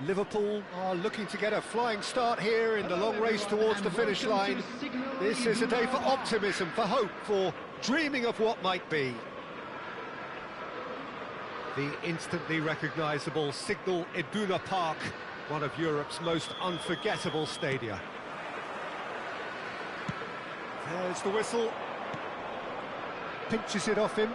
Liverpool are looking to get a flying start here in the long race towards the finish line. This is a day for optimism, for hope, for dreaming of what might be. The instantly recognisable Signal Iduna Park, one of Europe's most unforgettable stadia. There's the whistle. Pinches it off him.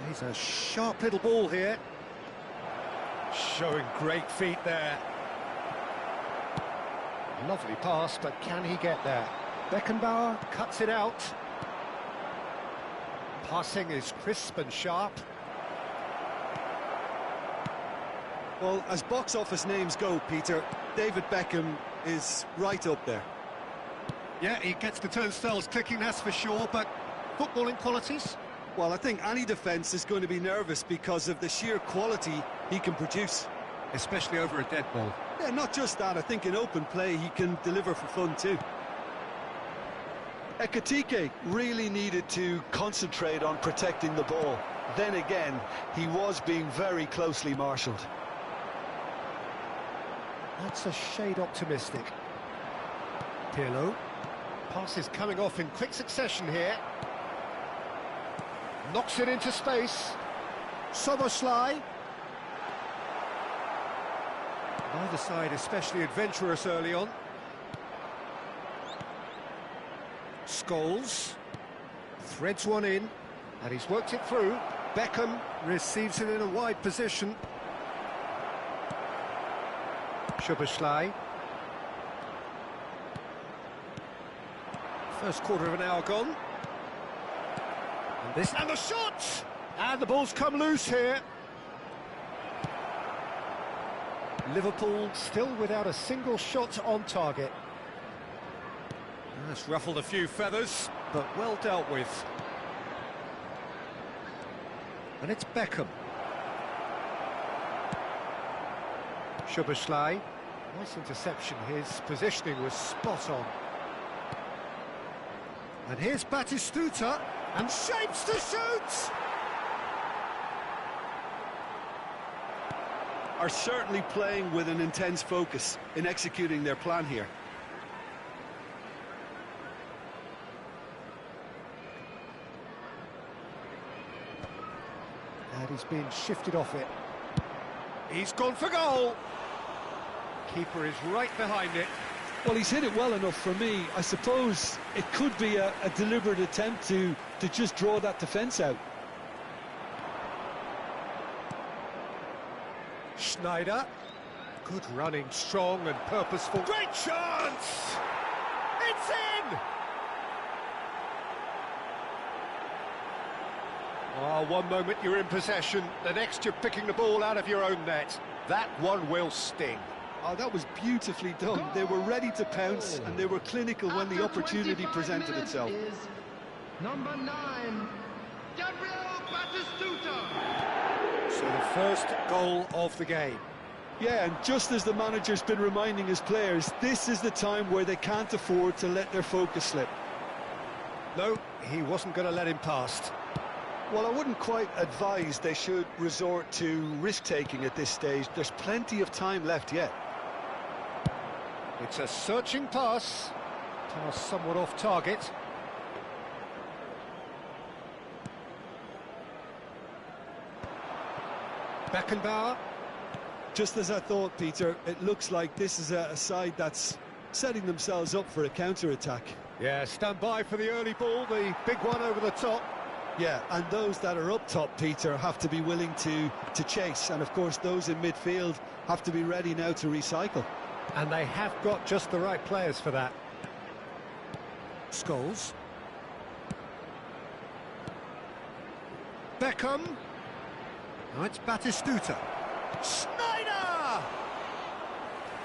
He's a sharp little ball here. Showing great feet there. Lovely pass, but can he get there? Beckenbauer cuts it out. Passing is crisp and sharp. Well, as box office names go, Peter, David Beckham is right up there. Yeah, he gets the turnstiles clicking, that's for sure, but footballing qualities? Well, I think any defence is going to be nervous because of the sheer quality he can produce. Especially over a dead ball. Yeah, not just that, I think in open play he can deliver for fun too. Ekitike really needed to concentrate on protecting the ball. Then again, he was being very closely marshalled. That's a shade optimistic. Pirlo. Pass is coming off in quick succession here. Knocks it into space. Soboslai. Neither side especially adventurous early on. Scholes threads one in, and he's worked it through. Beckham receives it in a wide position. Soboslai. First quarter of an hour gone. And the shot! And the ball's come loose here. Liverpool still without a single shot on target. That's ruffled a few feathers, but well dealt with. And it's Beckham. Soboslai. Nice interception, his positioning was spot on. And here's Batistuta, and shapes to shoot! Are certainly playing with an intense focus in executing their plan here. And he's been shifted off it. He's gone for goal! Keeper is right behind it. Well, he's hit it well enough for me. I suppose it could be a deliberate attempt to just draw that defence out. Schneider. Good running, strong and purposeful. Great chance! It's in! Oh, one moment you're in possession, the next you're picking the ball out of your own net. That one will sting. Oh, that was beautifully done. They were ready to pounce and they were clinical when the opportunity presented itself. Is number 9, Gabriel Batistuta. So the first goal of the game. Yeah, and just as the manager's been reminding his players, this is the time where they can't afford to let their focus slip. No, he wasn't going to let him past. Well, I wouldn't quite advise they should resort to risk-taking at this stage. There's plenty of time left yet. It's a searching pass. Pass somewhat off target. Beckenbauer. Just as I thought, Peter, it looks like this is a side that's setting themselves up for a counter-attack. Yeah, stand by for the early ball, the big one over the top. Yeah, and those that are up top, Peter, have to be willing to chase. And, of course, those in midfield have to be ready now to recycle. And they have got just the right players for that. Scholes. Beckham. Now it's Batistuta. Schneider!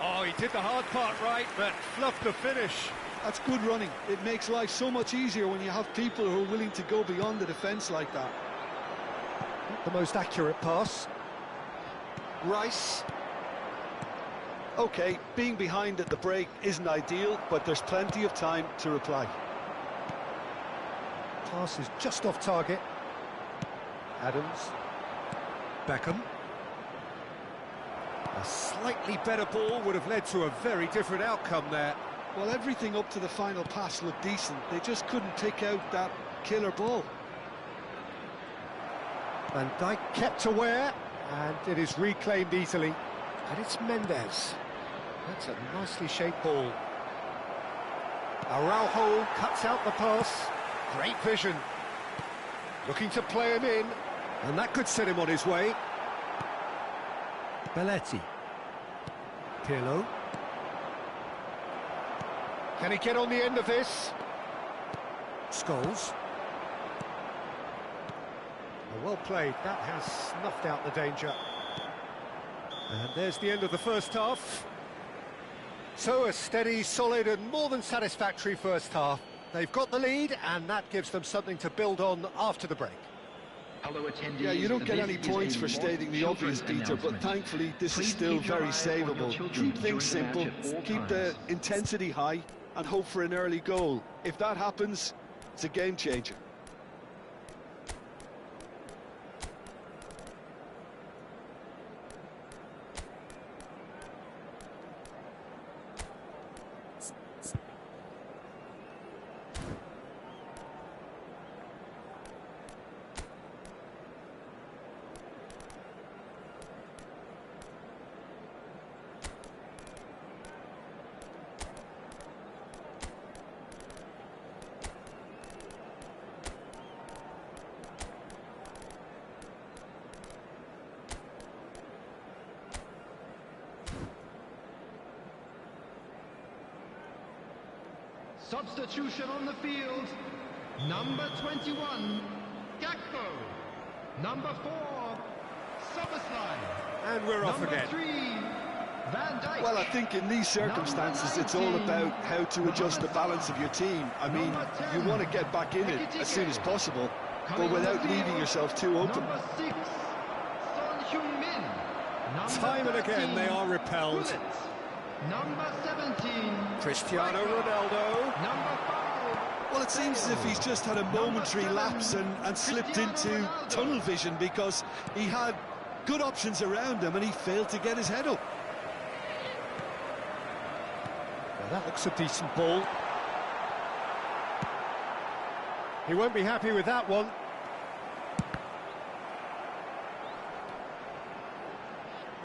Oh, he did the hard part right, but fluffed the finish. That's good running. It makes life so much easier when you have people who are willing to go beyond the defence like that. Not the most accurate pass. Rice. OK, being behind at the break isn't ideal, but there's plenty of time to reply. Pass is just off target. Adams. Beckham. A slightly better ball would have led to a very different outcome there. Well, everything up to the final pass looked decent. They just couldn't pick out that killer ball. Van Dijk kept aware, and it is reclaimed easily. And it's Mendes. That's a nicely shaped ball. Araujo cuts out the pass. Great vision. Looking to play him in, and that could set him on his way. Belletti. Pirlo. Can he get on the end of this? Scholes. Well played. That has snuffed out the danger. And there's the end of the first half. So a steady, solid and more than satisfactory first half. They've got the lead, and that gives them something to build on after the break. Yeah, you don't get any points for stating the obvious, Peter, but thankfully this is still very savable. Keep things simple, keep the intensity high, and hope for an early goal. If that happens, it's a game changer. Substitution on the field. Number 21, Gakpo. Number 4, Soboslai. And we're off again. Number 3, Van Dijk. Well, I think in these circumstances it's all about how to adjust the balance of your team. I mean, you want to get back in it as soon as possible, but without leaving yourself too open. Number 6, Son Heung-min. Time and again they are repelled. Bullet. Number 17, Cristiano Ronaldo. Number 5. Well, it seems as if he's just had a momentary lapse and slipped into tunnel vision, because he had good options around him and he failed to get his head up. Well, that looks a decent ball. He won't be happy with that one.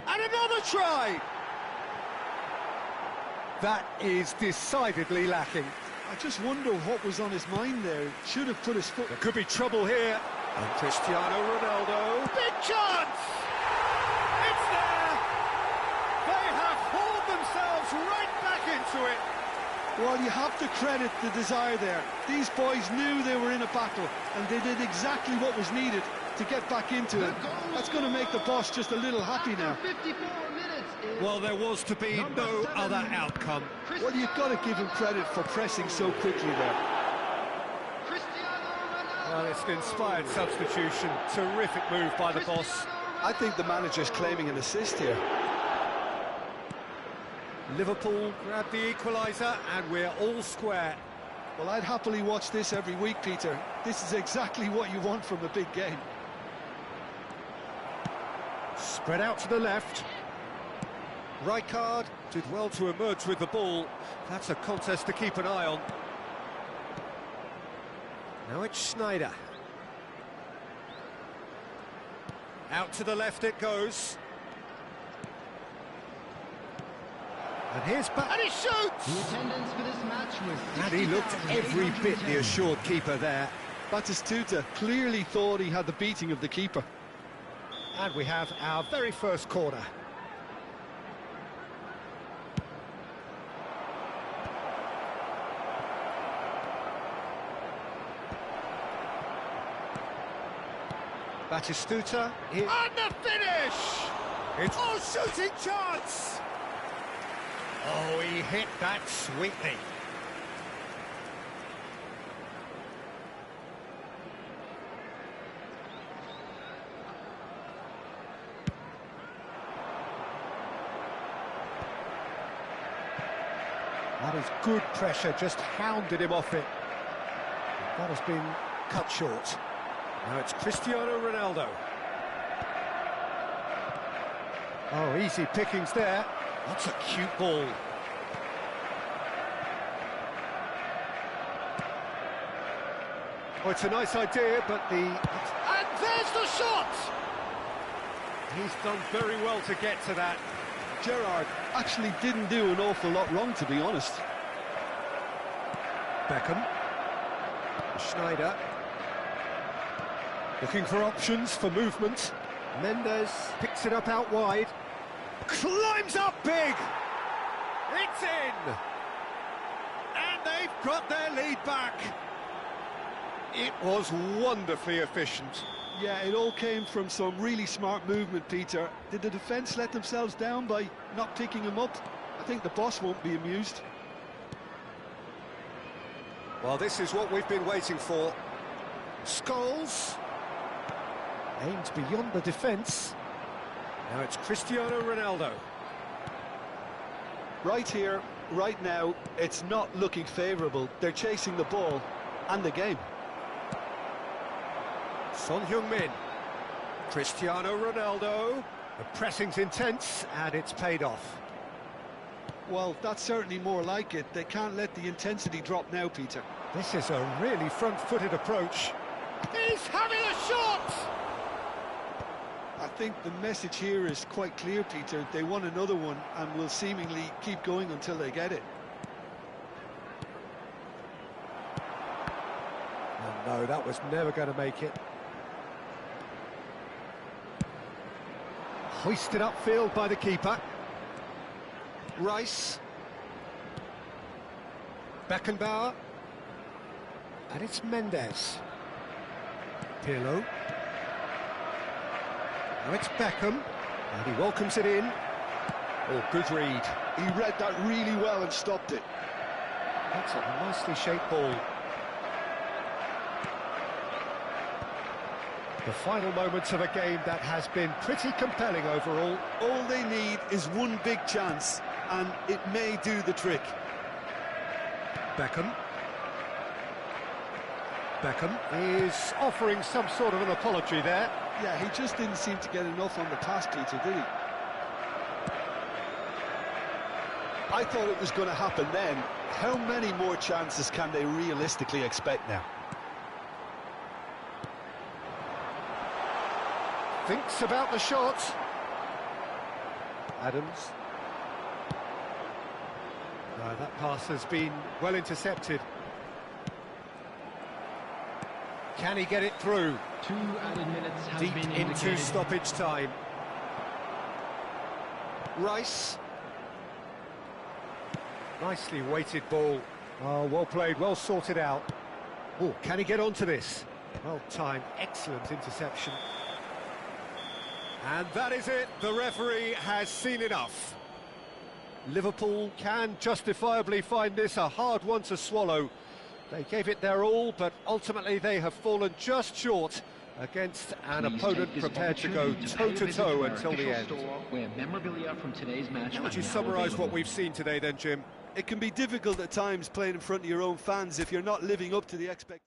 And another try! That is decidedly lacking. I just wonder what was on his mind there. Should have put his foot... There could be trouble here. And Cristiano Ronaldo. Big chance! It's there! They have hauled themselves right back into it. Well, you have to credit the desire there. These boys knew they were in a battle, and they did exactly what was needed to get back into it. That's going to make the boss just a little happy now. 54 minutes. Well, there was to be no other outcome. Well, you've got to give him credit for pressing so quickly there. Well, it's an inspired substitution. Terrific move by the boss. I think the manager's claiming an assist here. Liverpool grab the equaliser, and we're all square. Well, I'd happily watch this every week, Peter. This is exactly what you want from a big game. Spread out to the left. Rijkaard did well to emerge with the ball. That's a contest to keep an eye on. Now it's Schneider. Out to the left it goes. And here's back, and he shoots! The attendance for this match was And he looked every bit the assured keeper there. Batistuta clearly thought he had the beating of the keeper. And we have our very first corner. Batistuta. And the finish! It's shooting chance! Oh, he hit that sweetly. That is good pressure, just hounded him off it. That has been cut short. Now it's Cristiano Ronaldo. Oh, easy pickings there. That's a cute ball. Oh, it's a nice idea, but And there's the shot! He's done very well to get to that. Gerrard actually didn't do an awful lot wrong, to be honest. Beckham. Schneider. Looking for options for movement. Mendes picks it up out wide. Climbs up big! It's in! And they've got their lead back. It was wonderfully efficient. Yeah, it all came from some really smart movement, Peter. Did the defence let themselves down by not picking him up? I think the boss won't be amused. Well, this is what we've been waiting for. Scholes aims beyond the defence. Now it's Cristiano Ronaldo. Right here, right now, it's not looking favourable. They're chasing the ball and the game. Son Heung-min. Cristiano Ronaldo. The pressing's intense and it's paid off. Well, that's certainly more like it. They can't let the intensity drop now, Peter. This is a really front-footed approach. He's having a shot! I think the message here is quite clear, Peter. They want another one and will seemingly keep going until they get it. Oh, no, that was never going to make it. Hoisted upfield by the keeper. Rice. Beckenbauer. And it's Mendes. Pirlo. Now it's Beckham. And he welcomes it in. Oh, good read. He read that really well and stopped it. That's a nicely shaped ball. The final moments of a game that has been pretty compelling overall. All they need is one big chance, and it may do the trick. Beckham. Beckham is offering some sort of an apology there. Yeah, he just didn't seem to get enough on the pass, Peter, did he? I thought it was going to happen then. How many more chances can they realistically expect now? Thinks about the shot. Adams. That pass has been well intercepted. Can he get it through? 2 added minutes has Deep been into indicated. stoppage time. Rice. Nicely weighted ball. Oh, well played, well sorted out. Oh, can he get onto this? Well timed, excellent interception. And that is it, the referee has seen enough. Liverpool can justifiably find this a hard one to swallow. They gave it their all, but ultimately they have fallen just short against an opponent prepared to go toe-to-toe until the end. Where memorabilia from today's match. How would you summarise what we've seen today then, Jim? It can be difficult at times playing in front of your own fans if you're not living up to the expectations.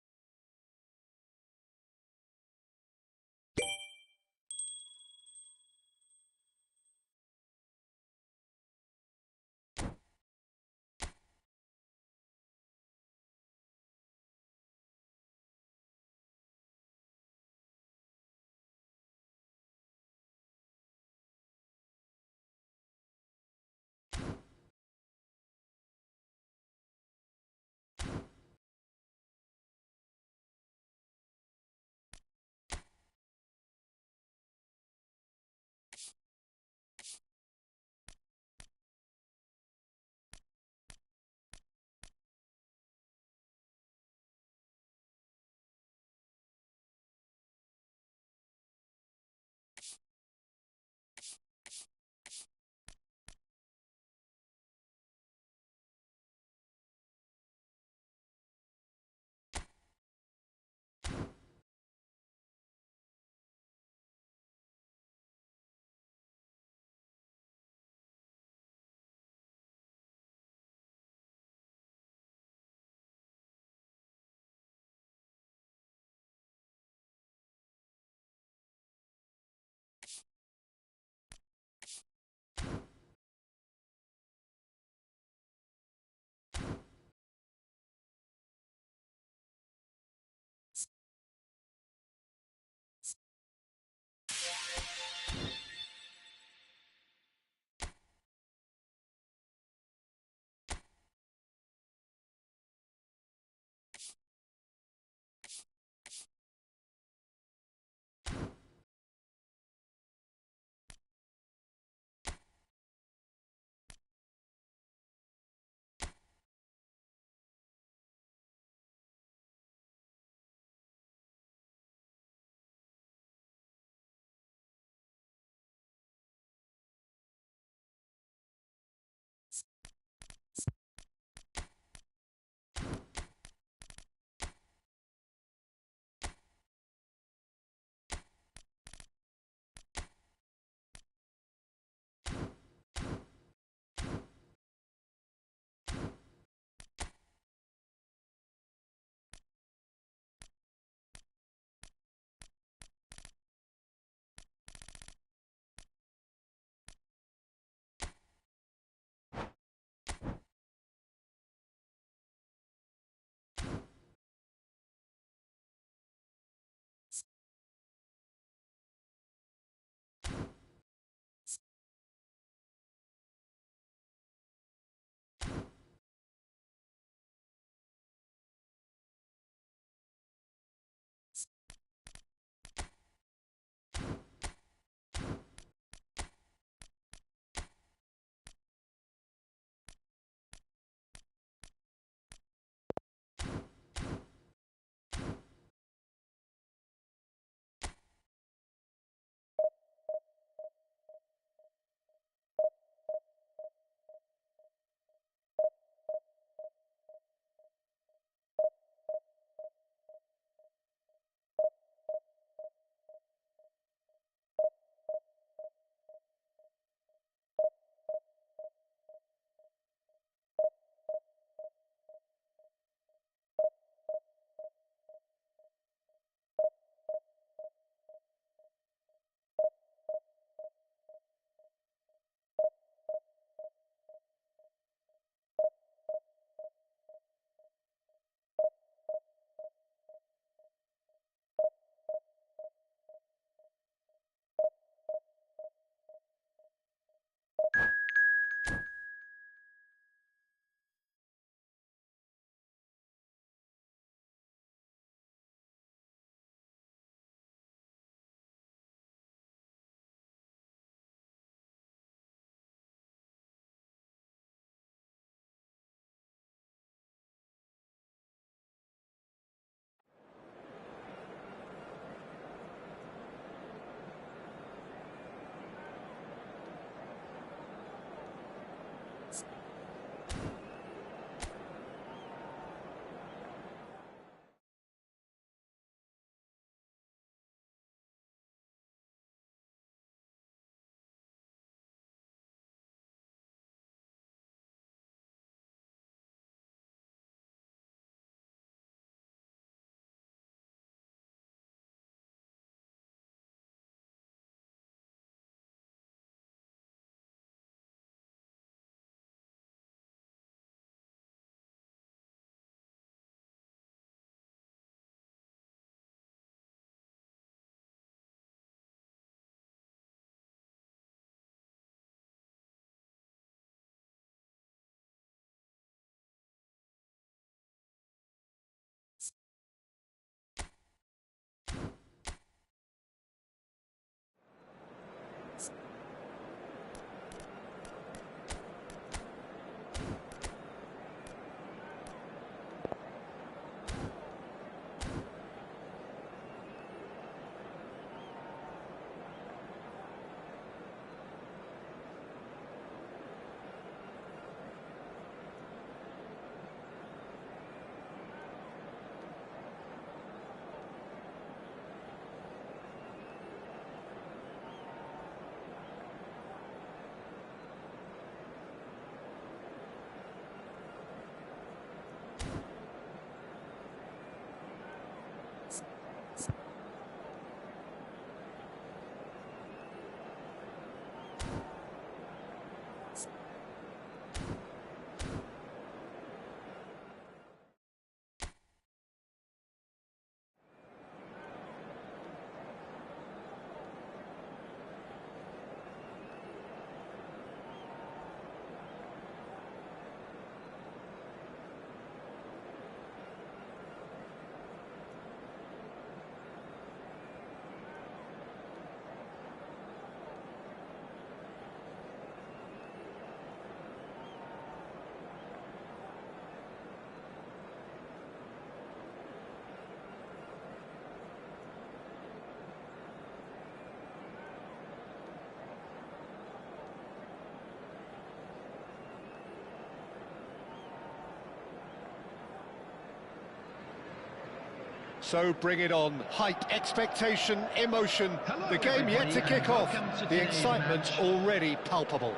So bring it on. Hype, expectation, emotion. The game yet to kick off. The excitement already palpable.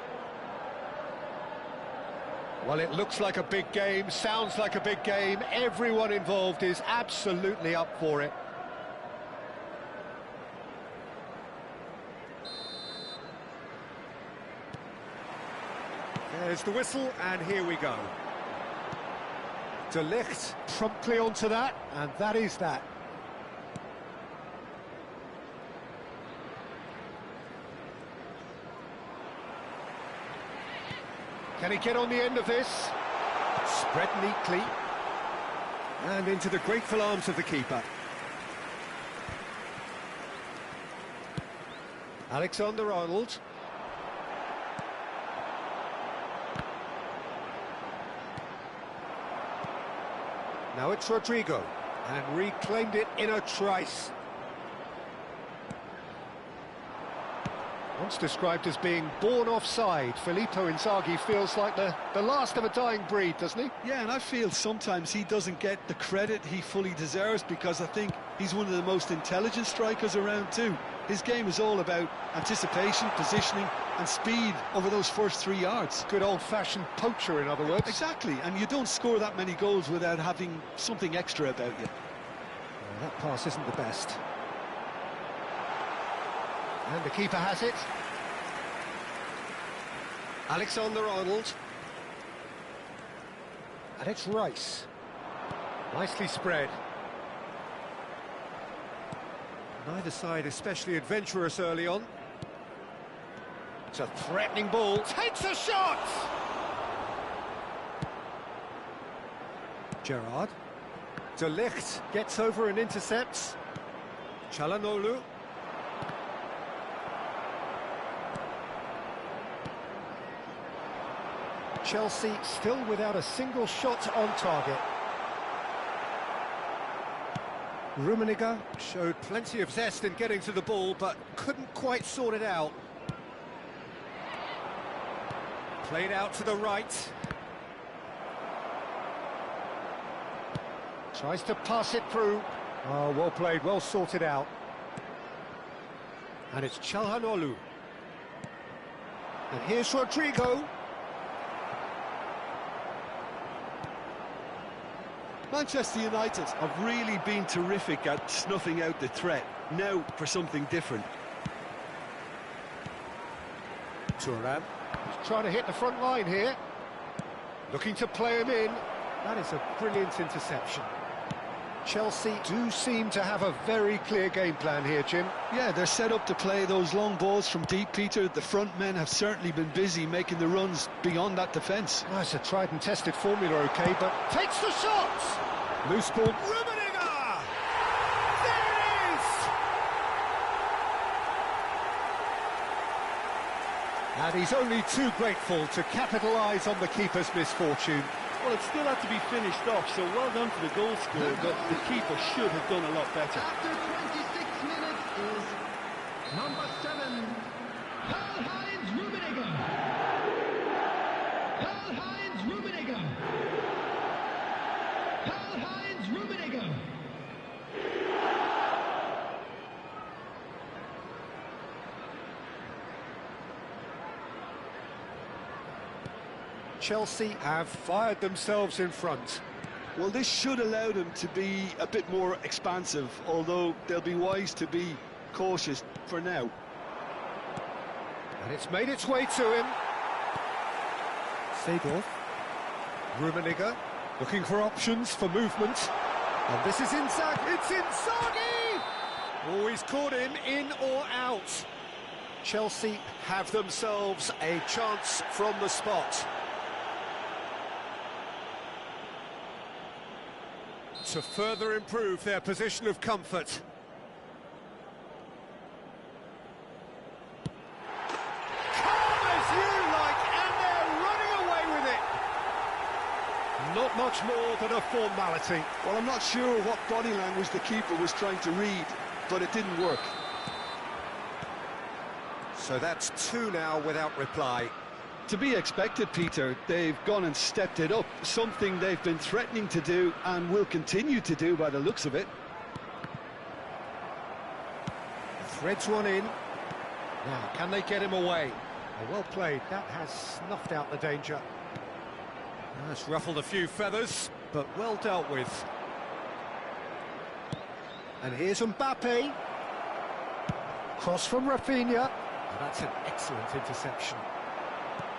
Well, it looks like a big game, sounds like a big game. Everyone involved is absolutely up for it. There's the whistle, and here we go. De Ligt promptly onto that, and that is that. Can he get on the end of this? Spread neatly. And into the grateful arms of the keeper. Alexander-Arnold. Now it's Rodrigo, and reclaimed it in a trice. Once described as being born offside, Filippo Inzaghi feels like the last of a dying breed, doesn't he? Yeah, and I feel sometimes he doesn't get the credit he fully deserves, because I think he's one of the most intelligent strikers around too. His game is all about anticipation, positioning and speed over those first 3 yards. Good old-fashioned poacher, in other words. Exactly, and you don't score that many goals without having something extra about you. Well, that pass isn't the best. And the keeper has it. Alexander-Arnold. And it's Rice. Nicely spread. Neither side especially adventurous early on. It's a threatening ball. Takes a shot! Gerrard. De Ligt gets over and intercepts. Çalhanoğlu. Chelsea still without a single shot on target. Rummenigge showed plenty of zest in getting to the ball, but couldn't quite sort it out. Played out to the right. Tries to pass it through. Oh, well played, well sorted out. And it's Çalhanoğlu. And here's Rodrigo. Manchester United have really been terrific at snuffing out the threat. Now for something different. Thuram. He's trying to hit the front line here. Looking to play him in. That is a brilliant interception. Chelsea do seem to have a very clear game plan here, Jim. Yeah, they're set up to play those long balls from deep, Peter. The front men have certainly been busy making the runs beyond that defence. Oh, it's a tried and tested formula, OK, but takes the shot! Loose ball. Rummenigge! There it is! And he's only too grateful to capitalise on the keeper's misfortune. Well, it still had to be finished off, so well done for the goal scorer, but the keeper should have done a lot better. After 26 minutes is number 7, Karl-Heinz Rummenigge. Karl-Heinz Rummenigge. Karl-Heinz Rummenigge. Chelsea have fired themselves in front. Well, this should allow them to be a bit more expansive, although they'll be wise to be cautious for now. And it's made its way to him. Seedorf. Rummenigge looking for options for movement. And this is Inzaghi. It's Inzaghi! Always caught him in or out. Chelsea have themselves a chance from the spot to further improve their position of comfort. Calm as you like, and they're running away with it. Not much more than a formality. Well, I'm not sure what body language the keeper was trying to read, but it didn't work. So that's two now without reply. To be expected, Peter. They've gone and stepped it up, something they've been threatening to do and will continue to do by the looks of it. Threads one in. Now, can they get him away? Oh, well played. That has snuffed out the danger. That's ruffled a few feathers, but well dealt with. And here's Mbappe. Cross from Rafinha. Oh, that's an excellent interception.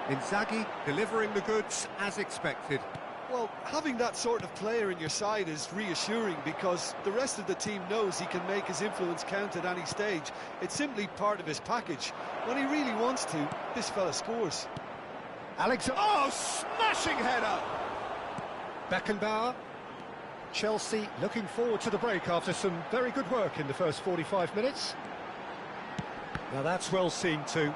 Inzaghi delivering the goods as expected. Well, having that sort of player in your side is reassuring because the rest of the team knows he can make his influence count at any stage. It's simply part of his package. When he really wants to, this fella scores. Oh, smashing header! Beckenbauer. Chelsea looking forward to the break after some very good work in the first 45 minutes. Now that's well seen too.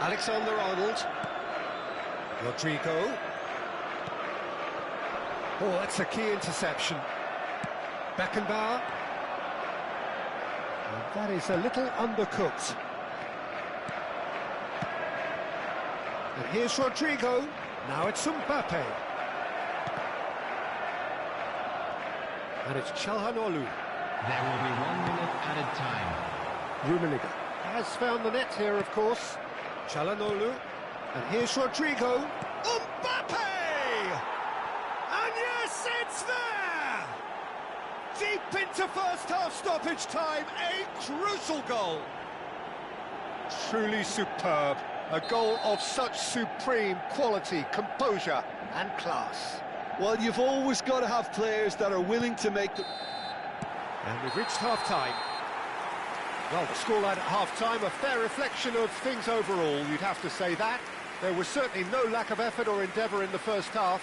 Alexander-Arnold. Rodrigo. Oh, that's a key interception. Beckenbauer. And that is a little undercooked. And here's Rodrigo. Now it's Mbappe. And it's Çalhanoğlu. There will be 1 minute added time. Rummenigge has found the net here, of course. Çalhanoğlu. And here's Rodrigo. Mbappe! And yes, it's there! Deep into first-half stoppage time, a crucial goal. Truly superb. A goal of such supreme quality, composure and class. Well, you've always got to have players that are willing to make the... And we've reached half-time. Well, the scoreline at half-time, a fair reflection of things overall, you'd have to say that. There was certainly no lack of effort or endeavour in the first half.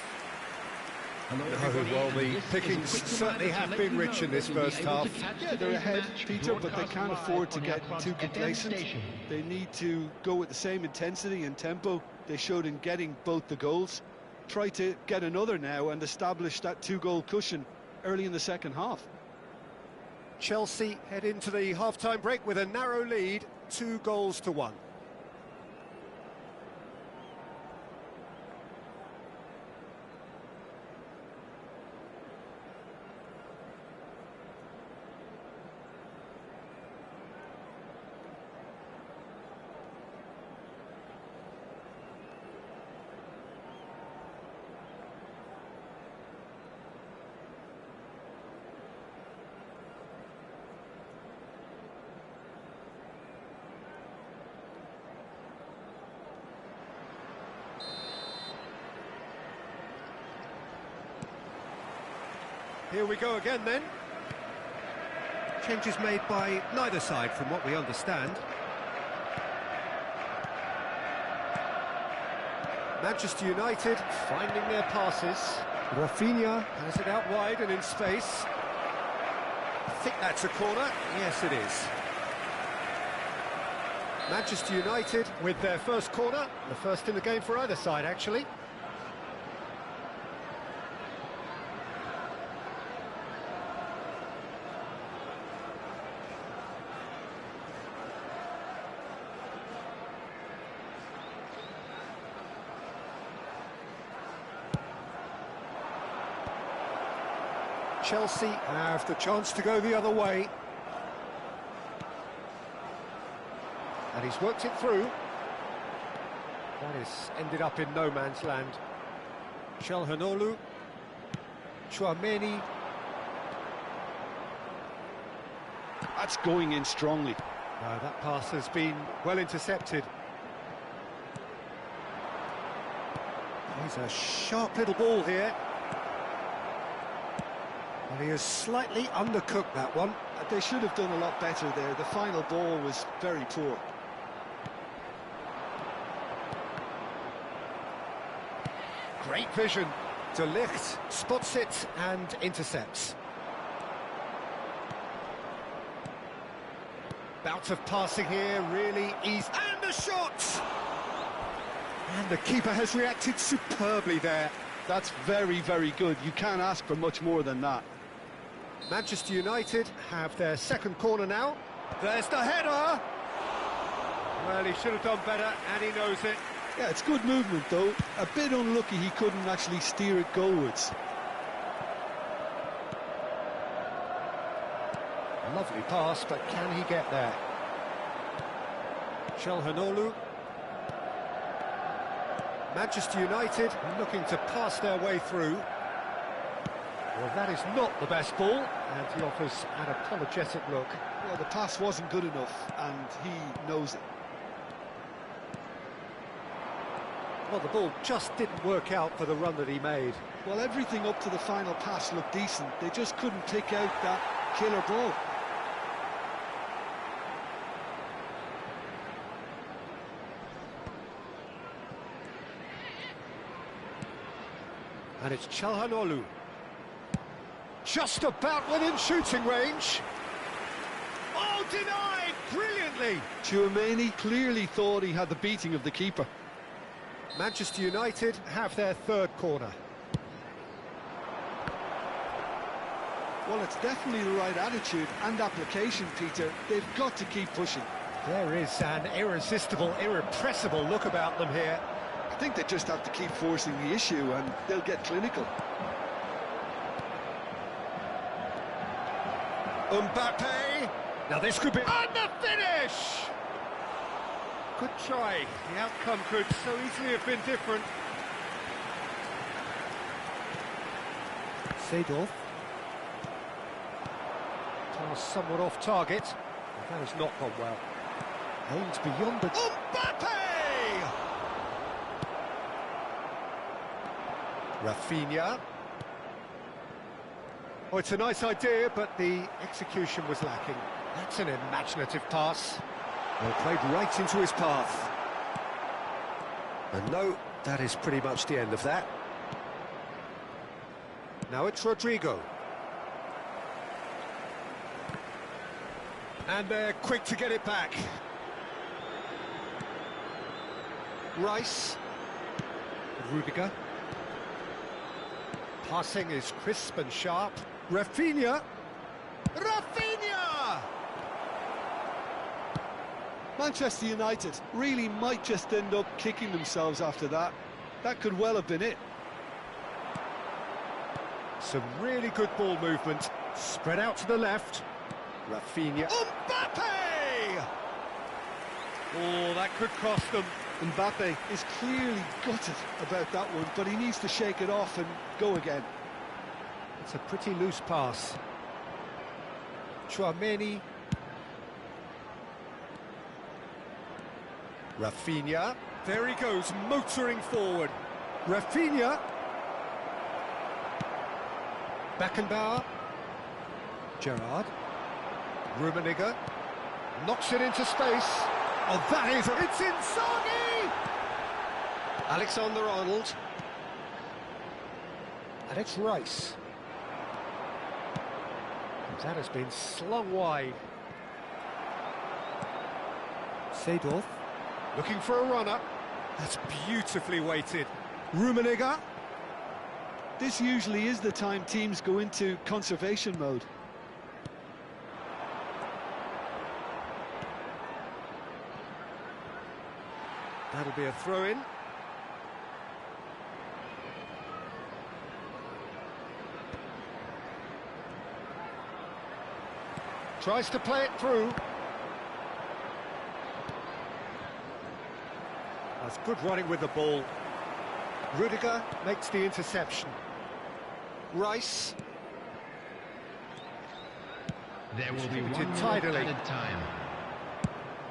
No, well, the pickings certainly have been rich in this first half. Yeah, they're ahead, Peter, but they can't afford to get too complacent. They need to go with the same intensity and tempo they showed in getting both the goals. Try to get another now and establish that two-goal cushion early in the second half. Chelsea head into the half-time break with a narrow lead, 2-1. Here we go again then. Changes made by neither side from what we understand. Manchester United finding their passes. Rafinha has it out wide and in space. I think that's a corner. Yes, it is. Manchester United with their first corner. The first in the game for either side, actually. Chelsea have the chance to go the other way. And he's worked it through. That has ended up in no man's land. Calhanoglu, Tchouaméni. That's going in strongly. That pass has been well intercepted. He's a sharp little ball here. And he has slightly undercooked that one. They should have done a lot better there. The final ball was very poor. Great vision. De Ligt spots it and intercepts. Bout of passing here, really easy. And the shot! And the keeper has reacted superbly there. That's very, very good. You can't ask for much more than that. Manchester United have their second corner now. There's the header! Well, he should have done better, and he knows it. Yeah, it's good movement, though. A bit unlucky he couldn't actually steer it goalwards. Lovely pass, but can he get there? Calhanoglu. Manchester United looking to pass their way through. Well, that is not the best ball, and he offers an apologetic look. Well, the pass wasn't good enough, and he knows it. Well, the ball just didn't work out for the run that he made. Well, everything up to the final pass looked decent. They just couldn't pick out that killer ball. And it's Calhanoglu. Just about within shooting range. Oh, denied brilliantly. Tchouaméni clearly thought he had the beating of the keeper. Manchester United have their third corner. Well, it's definitely the right attitude and application, Peter. They've got to keep pushing. There is an irresistible, irrepressible look about them here. I think they just have to keep forcing the issue and they'll get clinical. Mbappe. Now this could be... And the finish! Good try. The outcome could so easily have been different. Seedorf. Pass somewhat off target. That has not gone well. Aimed beyond the... Mbappe! Rafinha. Oh, it's a nice idea, but the execution was lacking. That's an imaginative pass. Well, played right into his path. And no, that is pretty much the end of that. Now it's Rodrigo. And they're quick to get it back. Rice. Rudiger. Passing is crisp and sharp. Rafinha. Rafinha! Manchester United really might just end up kicking themselves after that. That could well have been it. Some really good ball movement. Spread out to the left. Rafinha. Mbappe! Oh, that could cost them. Mbappe is clearly gutted about that one, but he needs to shake it off and go again. It's a pretty loose pass. Tchouaméni. Rafinha. There he goes, motoring forward. Rafinha. Beckenbauer. Gerrard. Rummenigge. Knocks it into space. Oh, that is... It's Inzaghi! Alexander-Arnold. And it's Rice. That has been slung wide. Seedorf. Looking for a runner. That's beautifully weighted. Rummenigge. This usually is the time teams go into conservation mode. That'll be a throw-in. Tries to play it through. That's good running with the ball. Rudiger makes the interception. Rice. There will be 1 minute tidily. added time.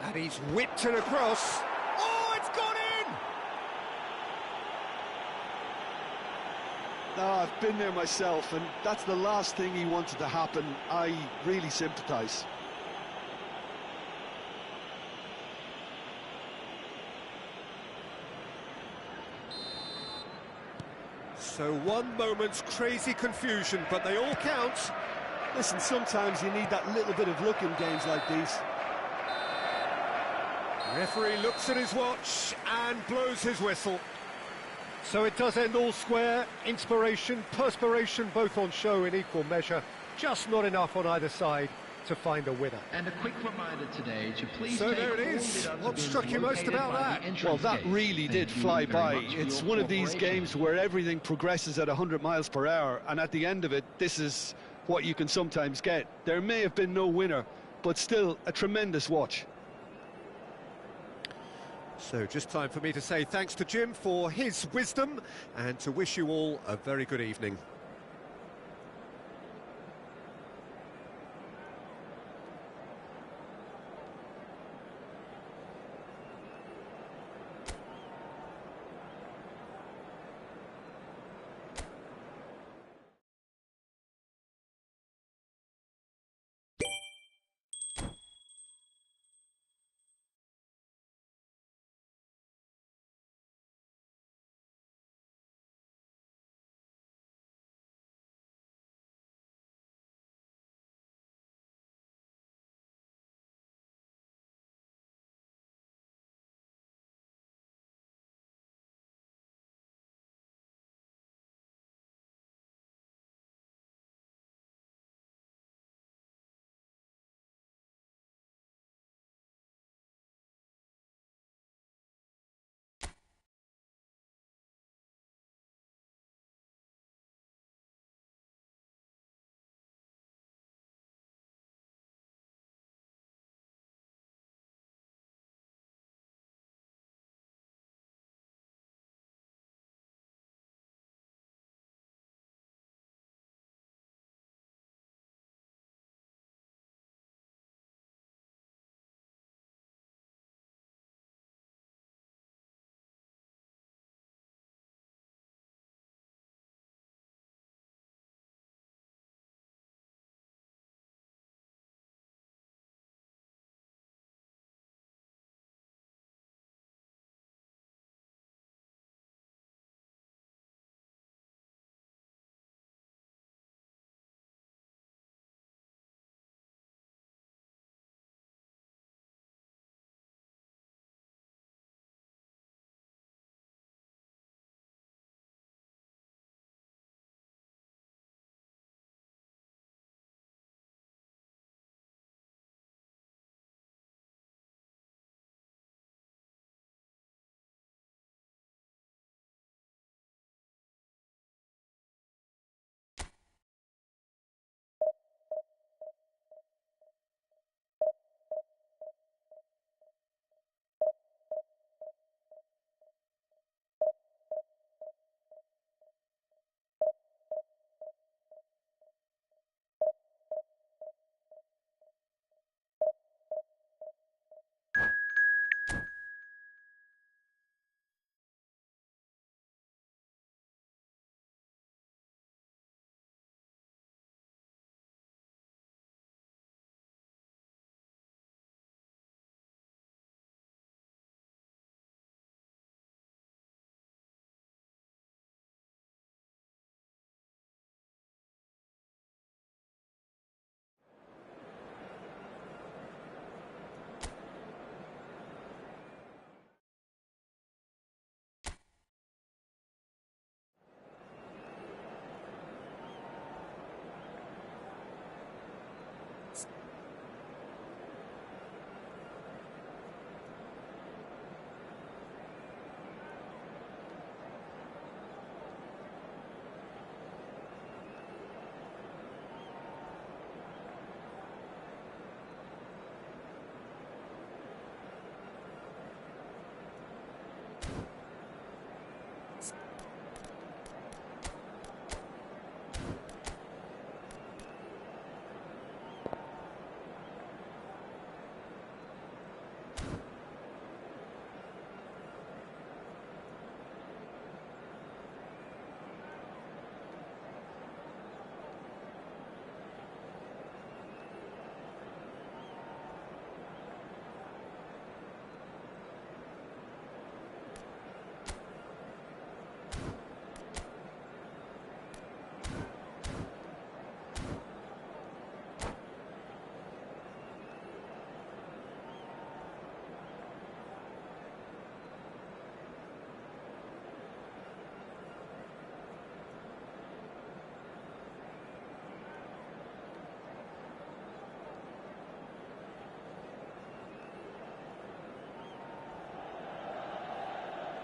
And he's whipped it across. Oh, it's gone in! No, I've been there myself, and that's the last thing he wanted to happen. I really sympathise. So one moment's crazy confusion, but they all count. Listen, sometimes you need that little bit of luck in games like these. Referee looks at his watch and blows his whistle. So it does end all square. Inspiration, perspiration, both on show in equal measure. Just not enough on either side to find a winner. And a quick reminder today to please So take there it all is. the What struck you most about that? Well, that really did fly by. It's one of these games where everything progresses at 100 miles per hour, and at the end of it, this is what you can sometimes get. There may have been no winner, but still a tremendous watch. So just time for me to say thanks to Jim for his wisdom and to wish you all a very good evening.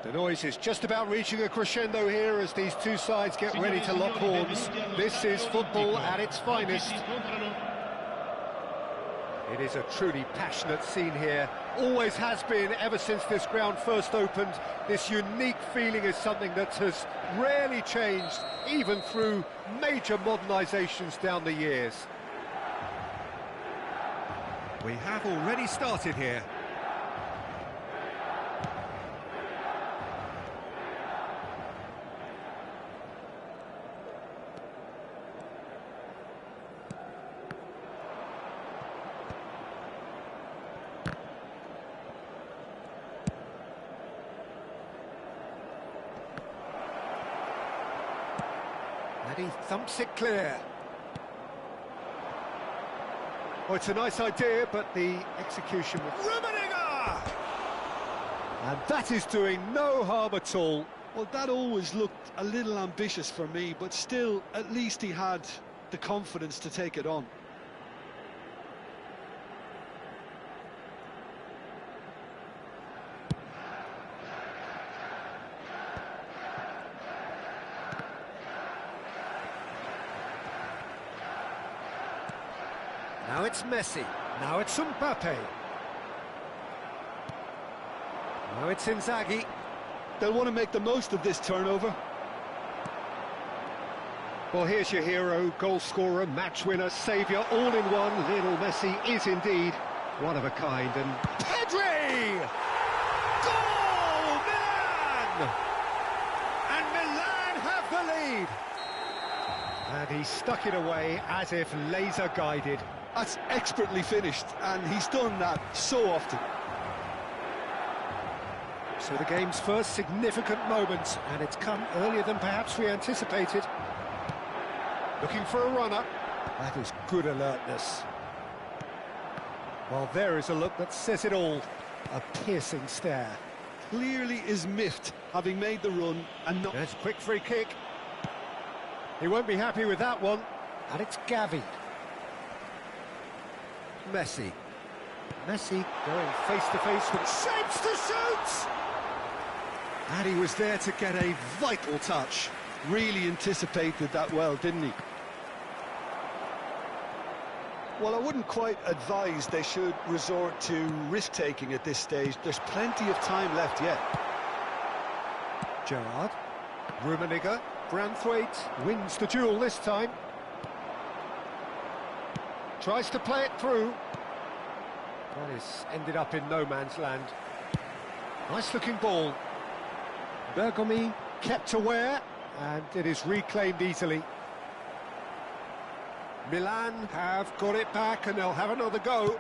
The noise is just about reaching a crescendo here as these two sides get ready to lock horns. This is football at its finest. It is a truly passionate scene here. Always has been ever since this ground first opened. This unique feeling is something that has rarely changed, even through major modernisations down the years. We have already started here. And he thumps it clear. Oh, it's a nice idea, but the execution was... Rummenigge! And that is doing no harm at all. Well, that always looked a little ambitious for me, but still, at least he had the confidence to take it on. Now it's Messi, now it's Mbappe. Now it's Inzaghi. They'll want to make the most of this turnover. Well, here's your hero, goal scorer, match winner, saviour, all in one. Lionel Messi is indeed one of a kind. And Pedri! Goal! Milan! And Milan have the lead. And he stuck it away as if laser guided. That's expertly finished, and he's done that so often. So the game's first significant moment, and it's come earlier than perhaps we anticipated. Looking for a runner. That is good alertness. Well, there is a look that says it all. A piercing stare. Clearly is miffed, having made the run and not... There's a quick free kick. He won't be happy with that one. And it's Gavi. Messi. Messi going face-to-face with... Shapes to shoot! And he was there to get a vital touch. Really anticipated that well, didn't he? Well, I wouldn't quite advise they should resort to risk-taking at this stage. There's plenty of time left yet. Gerrard. Rummenigge. Branthwaite wins the duel this time. Tries to play it through. That is ended up in no man's land. Nice looking ball. Bergomi kept aware, and it is reclaimed easily. Milan have got it back, and they'll have another go.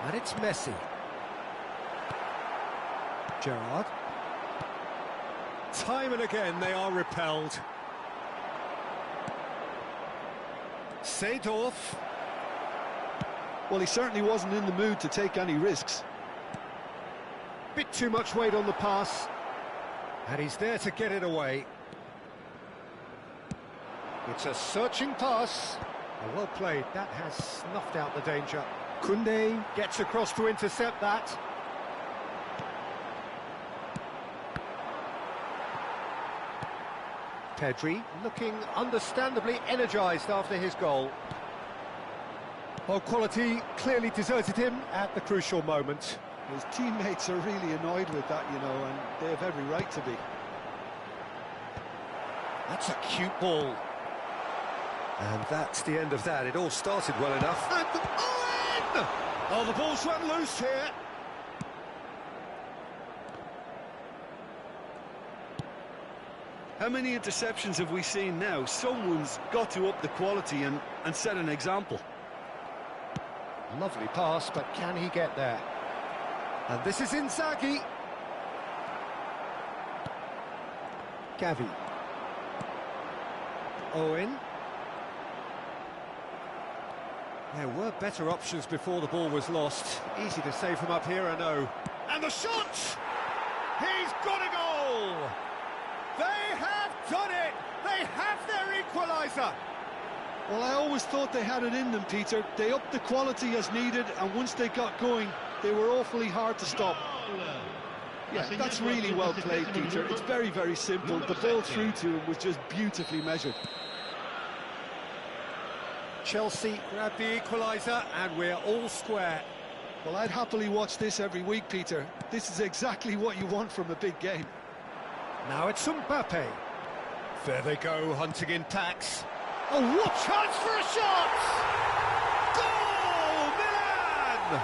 And it's Messi. Gerrard. Time and again they are repelled. Seedorf. Well, he certainly wasn't in the mood to take any risks. Bit too much weight on the pass. And he's there to get it away. It's a searching pass. Well played. That has snuffed out the danger. Koundé gets across to intercept that. Pedri looking understandably energised after his goal. Well, quality clearly deserted him at the crucial moment. His teammates are really annoyed with that, you know, and they have every right to be. That's a cute ball. And that's the end of that. It all started well enough. And Owen! Oh, the ball's run loose here. How many interceptions have we seen now? Someone's got to up the quality and set an example. Lovely pass, but can he get there? And this is Inzaghi. Gavi. Owen. There were better options before the ball was lost. Easy to say from up here, I know. And the shot! He's got a goal! They have done it! They have their equaliser! Well, I always thought they had it in them, Peter. They upped the quality as needed, and once they got going, They were awfully hard to stop. Yeah, that's really well played, Peter. It's very, very simple. The ball through to him was just beautifully measured. Chelsea grabbed the equaliser, and we're all square. Well, I'd happily watch this every week, Peter. This is exactly what you want from a big game. Now it's Mbappe. There they go, hunting in tacks. Oh, what chance for a shot! Goal, Milan!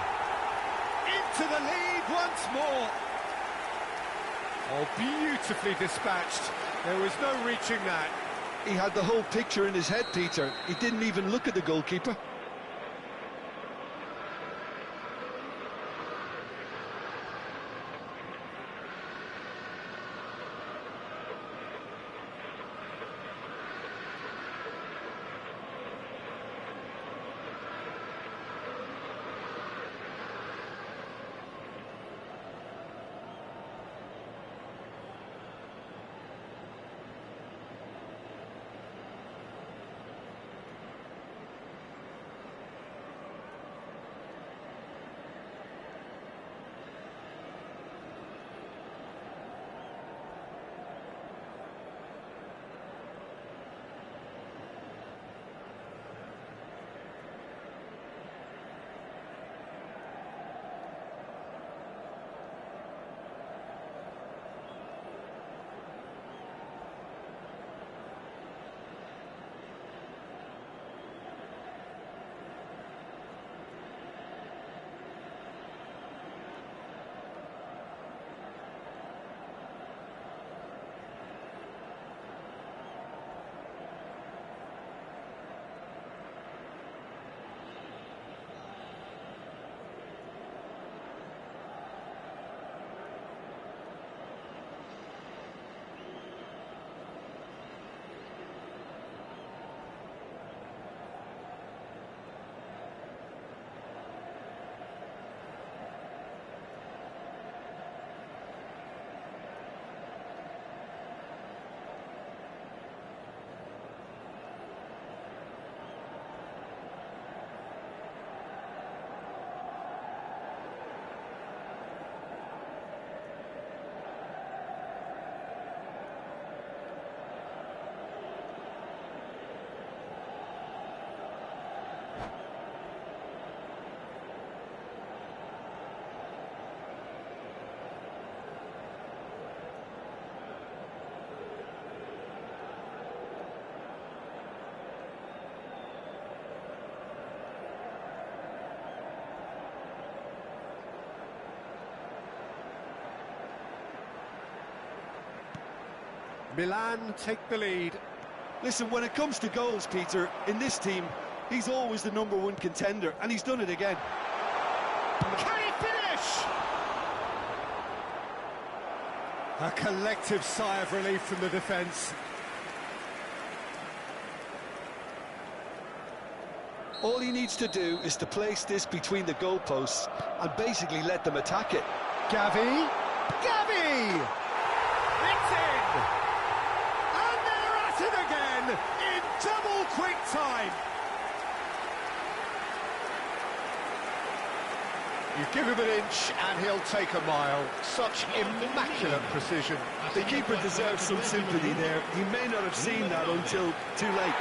Into the lead once more. Oh, beautifully dispatched. There was no reaching that. He had the whole picture in his head, Peter. He didn't even look at the goalkeeper. Milan take the lead. Listen, when it comes to goals, Peter, in this team, he's always the #1 contender, and he's done it again. Can he finish? A collective sigh of relief from the defence. All he needs to do is to place this between the goalposts and basically let them attack it. Gavi! Gavi! It's in! And they're at it again in double quick time. You give him an inch and he'll take a mile. Such immaculate precision. The keeper deserves some sympathy there. He may not have seen that until too late.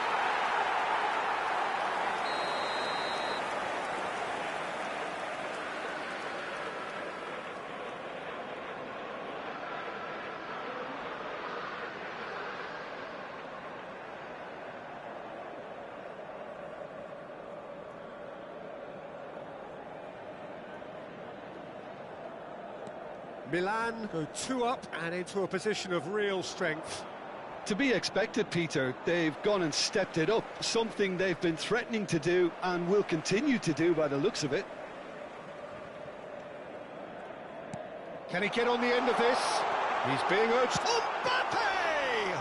Milan go 2 up and into a position of real strength. To be expected, Peter. They've gone and stepped it up, something they've been threatening to do and will continue to do by the looks of it. Can he get on the end of this? He's being urged. Mbappe!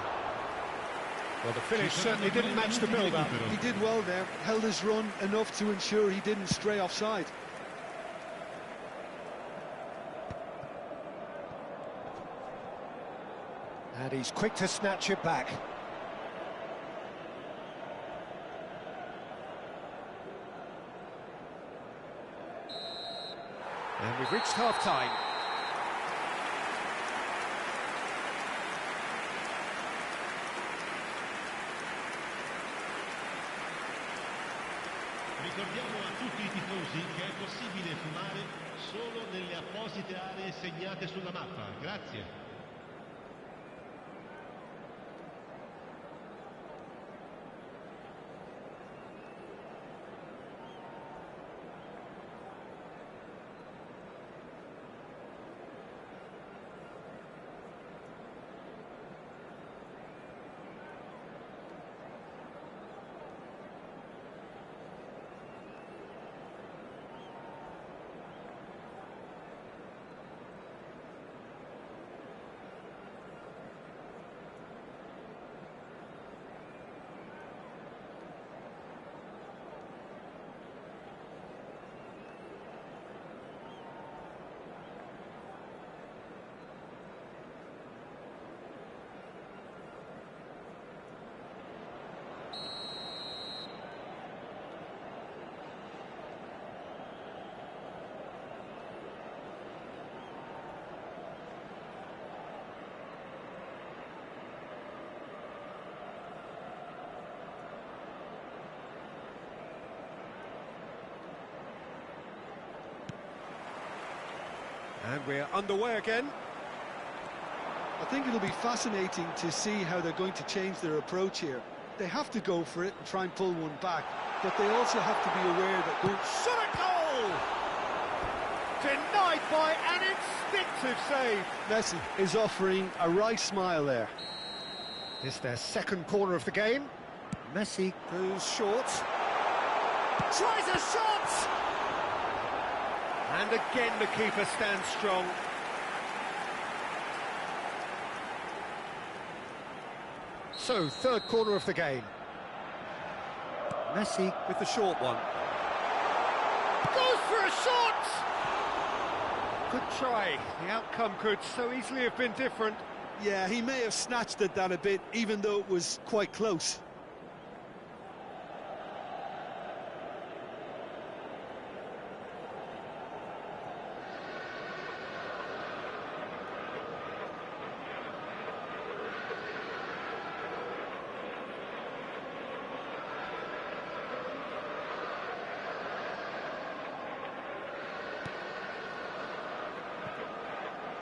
Well, the finish certainly didn't match the build-up. He did well there, held his run enough to ensure he didn't stray offside. And he's quick to snatch it back. And we've reached half-time. Ricordiamo a tutti i tifosi che è possibile fumare solo nelle apposite aree segnate sulla mappa. Grazie. And we're underway again. I think it'll be fascinating to see how they're going to change their approach here. They have to go for it and try and pull one back, but they also have to be aware that going... Shot a goal! Denied by an instinctive save. Messi is offering a wry smile there. It's their second corner of the game. Messi goes short. Tries a shot! And again the keeper stands strong. So, third corner of the game. Messi with the short one. Goes for a shot! Good try. The outcome could so easily have been different. Yeah, he may have snatched at that a bit, even though it was quite close.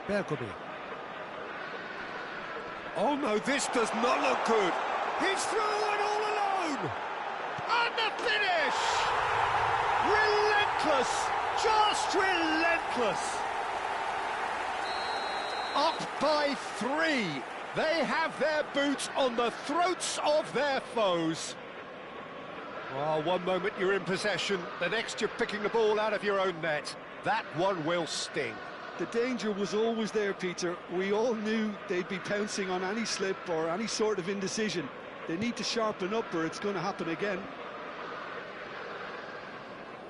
Bergobi. Oh no, this does not look good. He's through and all alone. And the finish! Relentless, just relentless. Up by 3. They have their boots on the throats of their foes. Well, one moment you're in possession, the next you're picking the ball out of your own net. That one will sting. The danger was always there, Peter. We all knew they'd be pouncing on any slip or any sort of indecision. They need to sharpen up or it's going to happen again.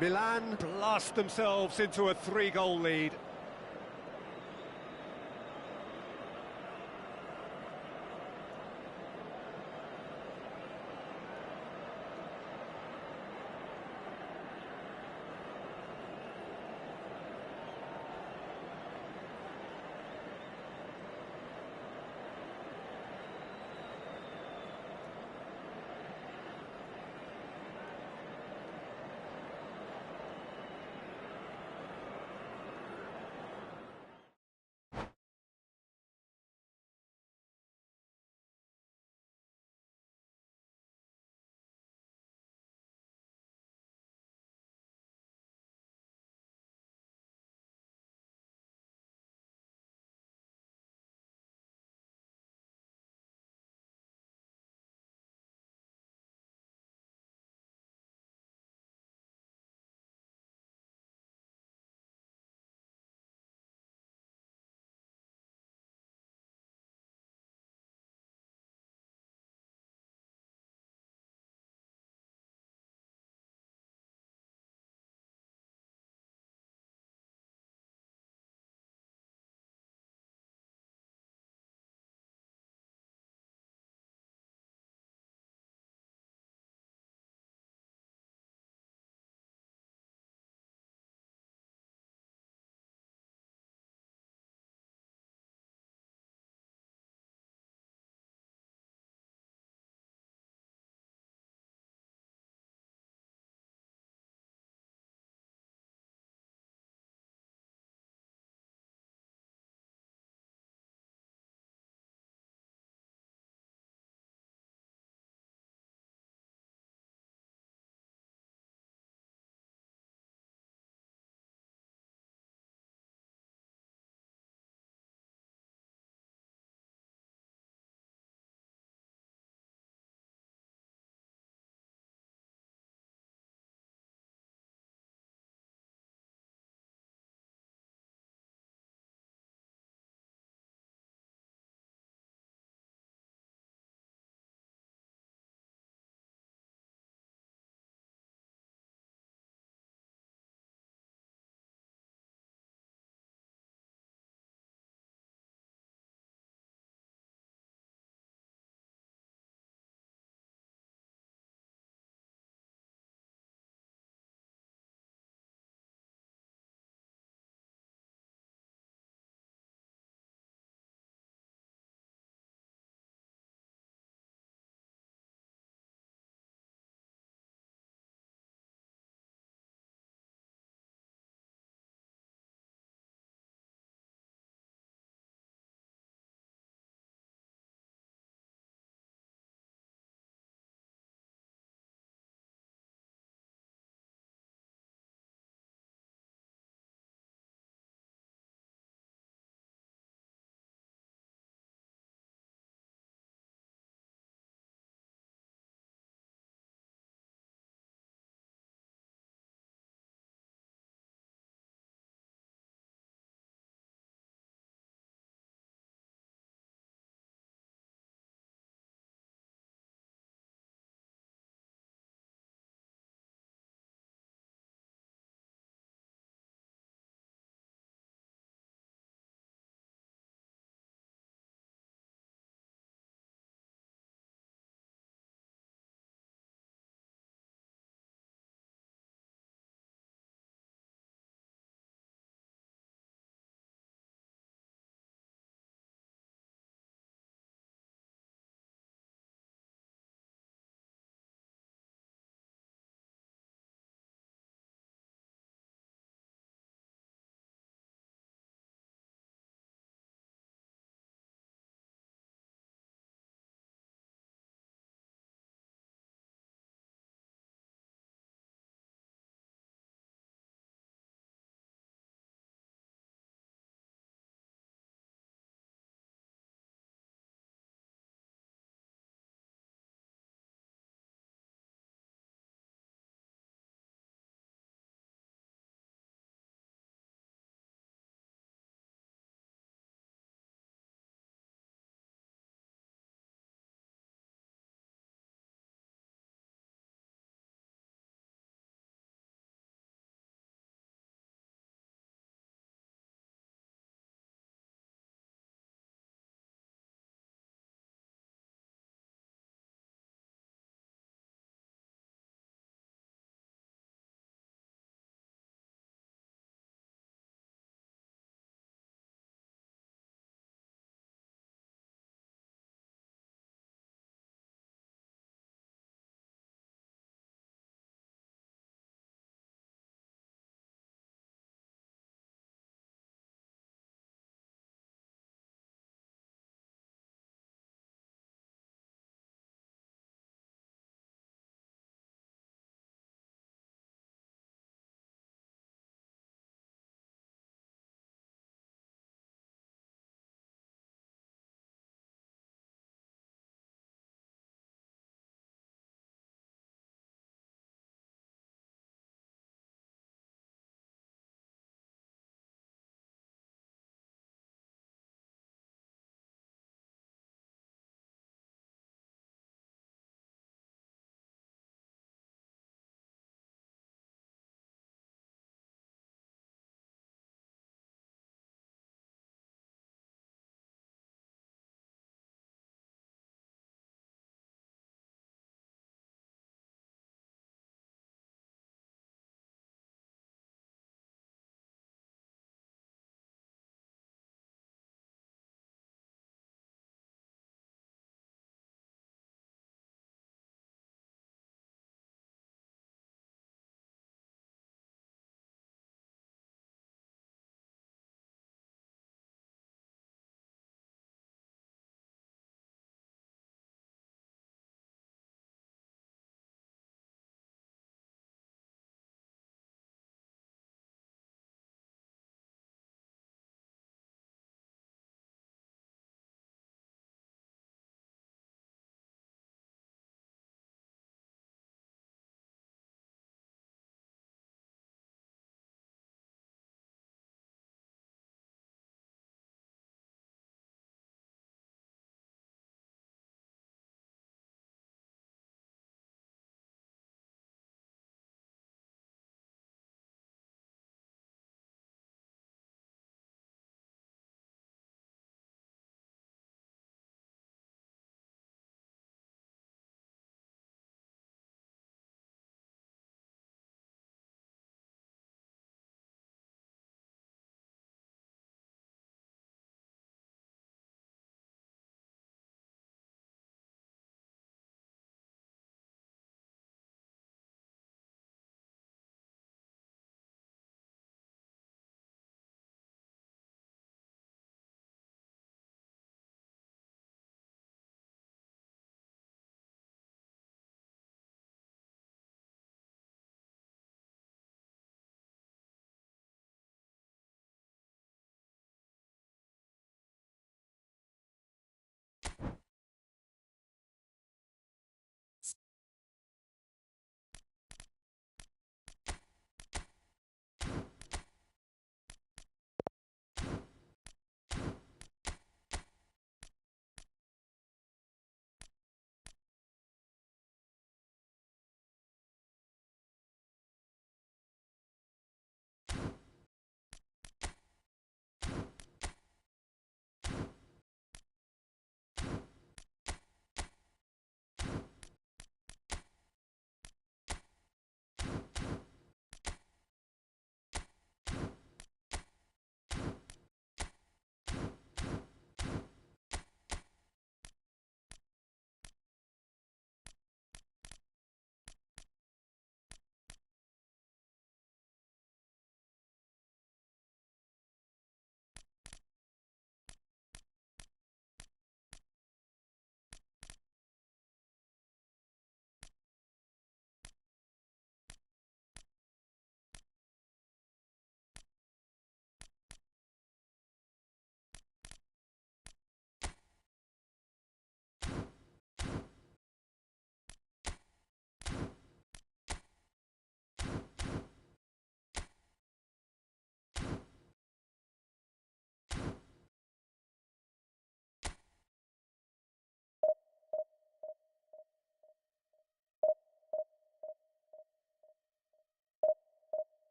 Milan blast themselves into a 3-goal lead.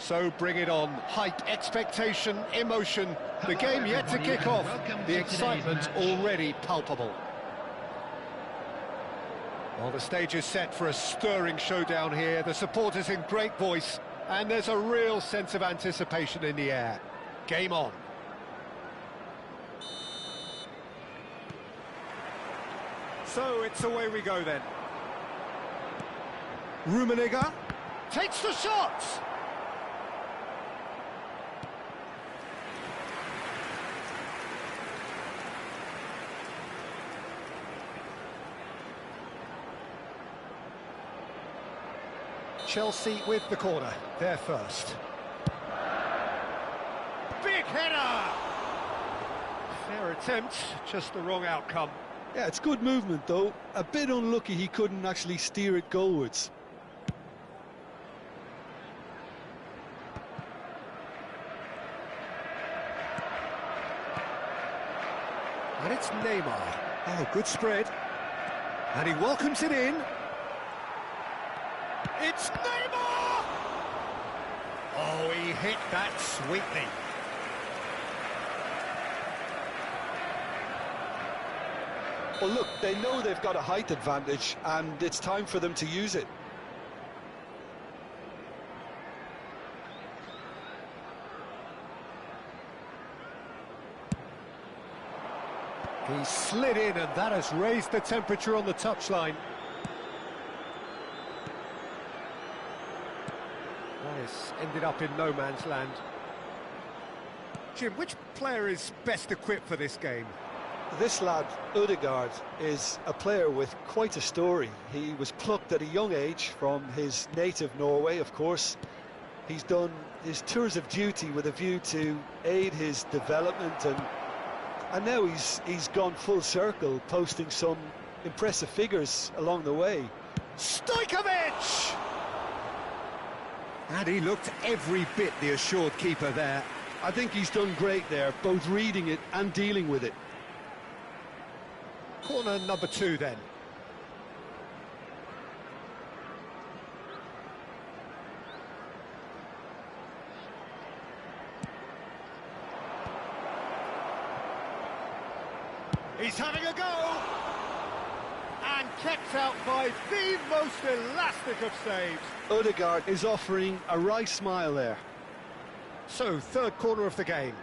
So bring it on. Hype, expectation, emotion. The game yet to kick off. The excitement already palpable. Well, the stage is set for a stirring showdown here. The supporters in great voice, and there's a real sense of anticipation in the air. Game on. So it's away we go then. Rummenigge takes the shot. Chelsea with the corner, there first. Big header! Fair attempt, just the wrong outcome. Yeah, it's good movement though. A bit unlucky he couldn't actually steer it goalwards. And it's Neymar. Oh, good spread. And he welcomes it in. It's Neymar! Oh, he hit that sweetly. Well, look, they know they've got a height advantage, and it's time for them to use it. He slid in, and that has raised the temperature on the touchline. This ended up in no man's land. Jim, which player is best equipped for this game? This lad, Ødegaard, is a player with quite a story. He was plucked at a young age from his native Norway, of course. He's done his tours of duty with a view to aid his development, and now he's gone full circle, posting some impressive figures along the way. Stojkovic! And he looked every bit the assured keeper there. I think he's done great there, both reading it and dealing with it. Corner number 2 then. He's having a go! And kept out by the most elastic of saves. Ødegaard is offering a right smile there. So, third corner of the game.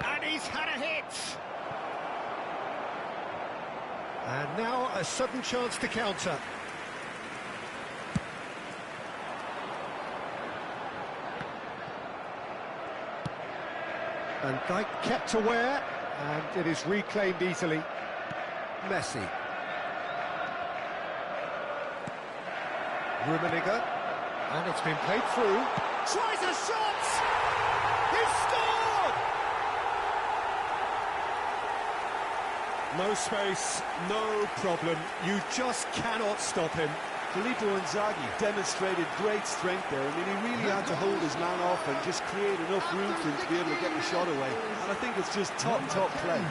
And he's had a hit! And now a sudden chance to counter. And Dijk kept aware, and it is reclaimed easily. Messi. Rummenigge, and it's been played through. Tries a shot! He scored! No space, no problem. You just cannot stop him. Filippo Inzaghi demonstrated great strength there. I mean, he really had to hold his man off and just create enough room for him to be able to get the shot away. And I think it's just top play.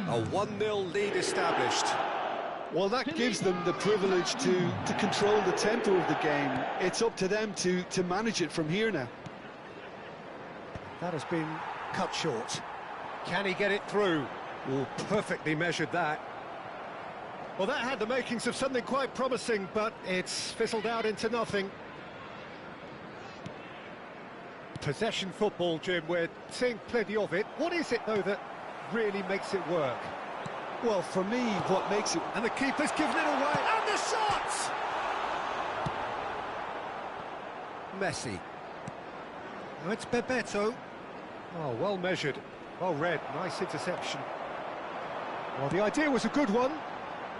A 1-0 lead established. Well, that gives them the privilege to control the tempo of the game. It's up to them to manage it from here now. That has been cut short. Can he get it through? Oh, perfectly measured that. Well, that had the makings of something quite promising, but it's fizzled out into nothing. Possession football, Jim, we're seeing plenty of it. What is it, though, that really makes it work? Well, for me, what makes it... And the keeper's given it away, and the shot! Messi. Oh, it's Bebeto. Oh, well measured, well read, nice interception. Well, the idea was a good one,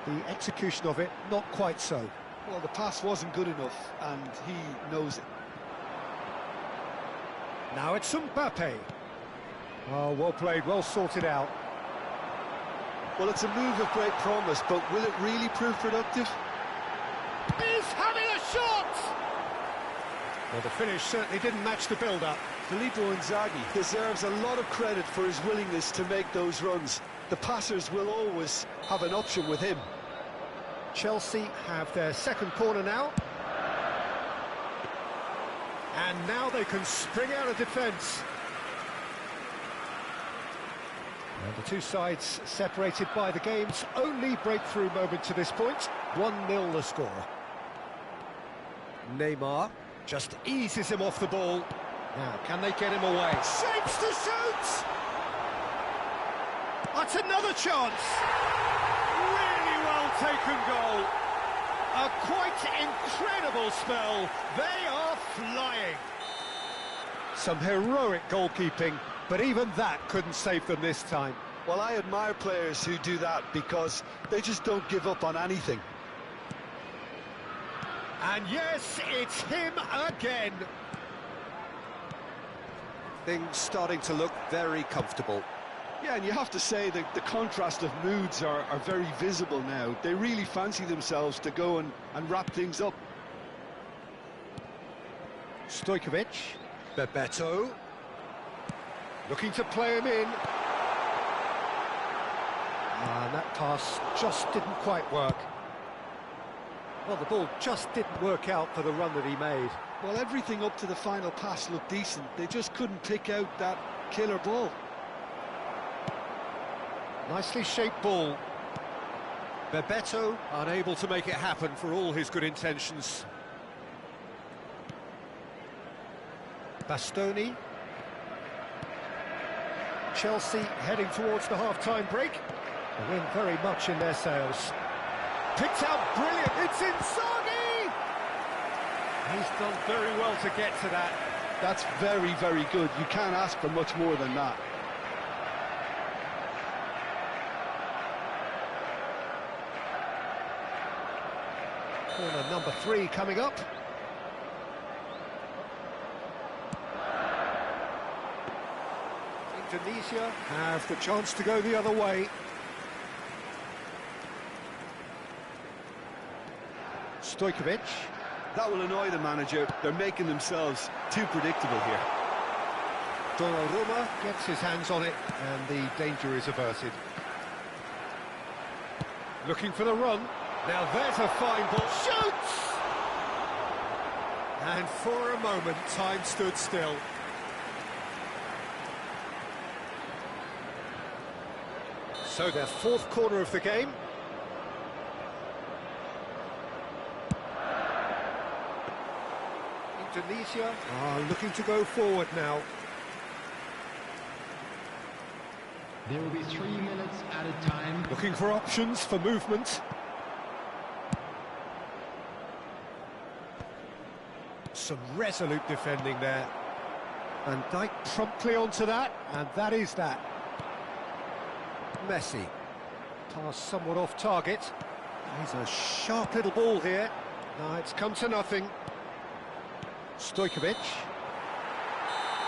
the execution of it, not quite so. Well, the pass wasn't good enough, and he knows it. Now it's Mbappe. Oh, well played, well sorted out. Well, it's a move of great promise, but will it really prove productive? He's having a shot! Well, the finish certainly didn't match the build-up. Filippo Inzaghi deserves a lot of credit for his willingness to make those runs. The passers will always have an option with him. Chelsea have their second corner now. And now they can spring out of defence. And the two sides separated by the game's only breakthrough moment to this point. 1-0 the score. Neymar just eases him off the ball. Now, can they get him away? Shapes to shoot! That's another chance! Really well taken goal. A quite incredible spell. They are flying. Some heroic goalkeeping, but even that couldn't save them this time. Well, I admire players who do that because they just don't give up on anything. And yes, it's him again. Things starting to look very comfortable. Yeah, and you have to say that the contrast of moods are very visible now. They really fancy themselves to go and wrap things up. Stojkovic, Bebeto, looking to play him in. And that pass just didn't quite work. Well, the ball just didn't work out for the run that he made. Well, everything up to the final pass looked decent. They just couldn't pick out that killer ball. Nicely shaped ball. Bebeto unable to make it happen for all his good intentions. Bastoni. Chelsea heading towards the half-time break. The wind very much in their sails. Picked out brilliant, it's Inzaghi! He's done very well to get to that. That's very, very good. You can't ask for much more than that. Corner number 3 coming up. Indonesia have the chance to go the other way. Stojkovic. That will annoy the manager. They're making themselves too predictable here. Donnarumma gets his hands on it, and the danger is averted. Looking for the run. Now there's a fine ball. Shoots! And for a moment, time stood still. So their fourth corner of the game. Indonesia are looking to go forward now. There will be 3 minutes at a time. Looking for options for movement. Some resolute defending there. And Dijk promptly onto that, and that is that. Messi. Pass somewhat off target. He's a sharp little ball here. Now it's come to nothing. Stojkovic.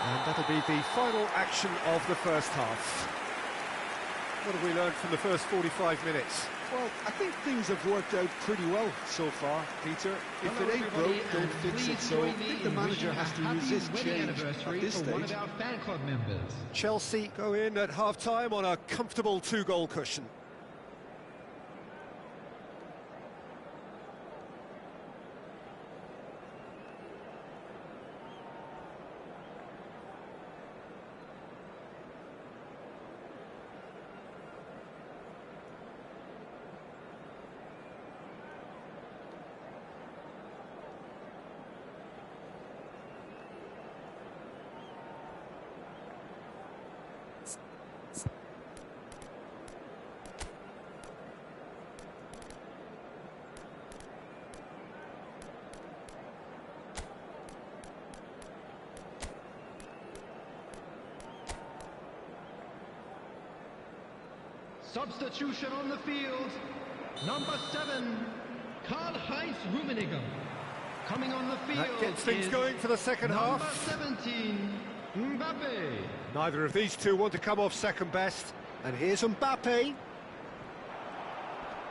And that'll be the final action of the first half. What have we learned from the first 45 minutes? Well, I think things have worked out pretty well so far, Peter. If it ain't broke, don't fix it. So I think the manager has to resist change at this stage. One of our fan club members. Chelsea go in at half-time on a comfortable 2-goal cushion. Substitution on the field. Number 7, Karl-Heinz Rummenigge. Coming on the field. That gets things going for the second half. Number 17, Mbappe. Neither of these two want to come off second best. And here's Mbappe.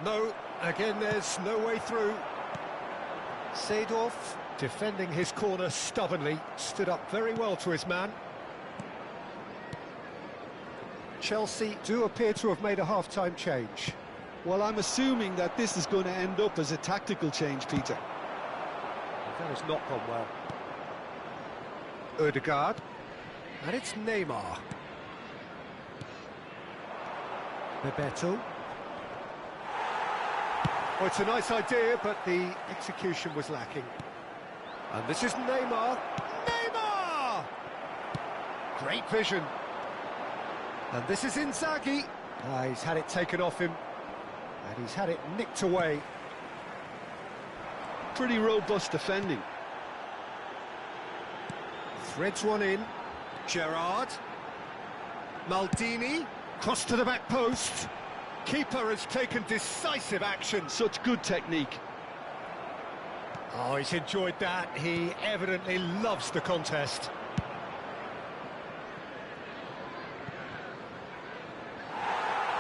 No, again there's no way through. Seedorf Defending his corner stubbornly, stood up very well to his man. Chelsea do appear to have made a half-time change. Well, I'm assuming that this is going to end up as a tactical change, Peter. That has not gone well. Ødegaard. And it's Neymar. Bebeto. Oh, it's a nice idea, but the execution was lacking. And this is Neymar. Neymar! Great vision. And this is Inzaghi. He's had it taken off him. And he's had it nicked away. Pretty robust defending. Threads one in. Gerrard. Maldini. Cross to the back post. Keeper has taken decisive action. Such good technique. Oh, he's enjoyed that. He evidently loves the contest.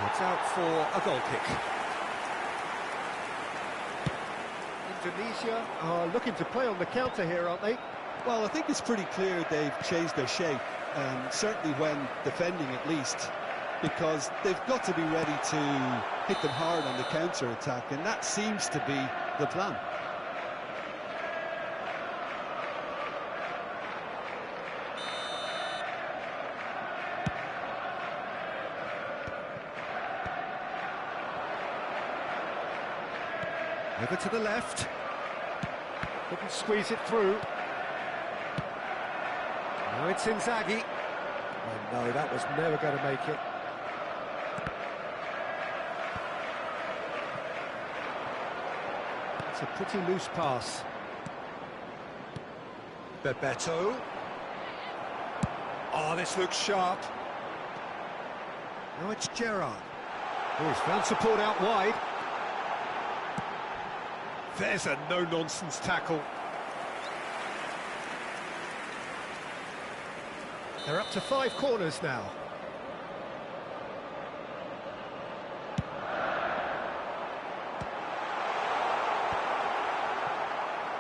It's out for a goal kick. Indonesia are looking to play on the counter here, aren't they? Well, I think it's pretty clear they've changed their shape, certainly when defending at least, because they've got to be ready to hit them hard on the counter-attack, and that seems to be the plan. Over to the left. Couldn't squeeze it through. Now it's Inzaghi. Oh no, that was never going to make it. It's a pretty loose pass. Bebeto. Oh, this looks sharp. Now it's Gerrard. Oh, he's found support out wide. There's a no-nonsense tackle. They're up to 5 corners now.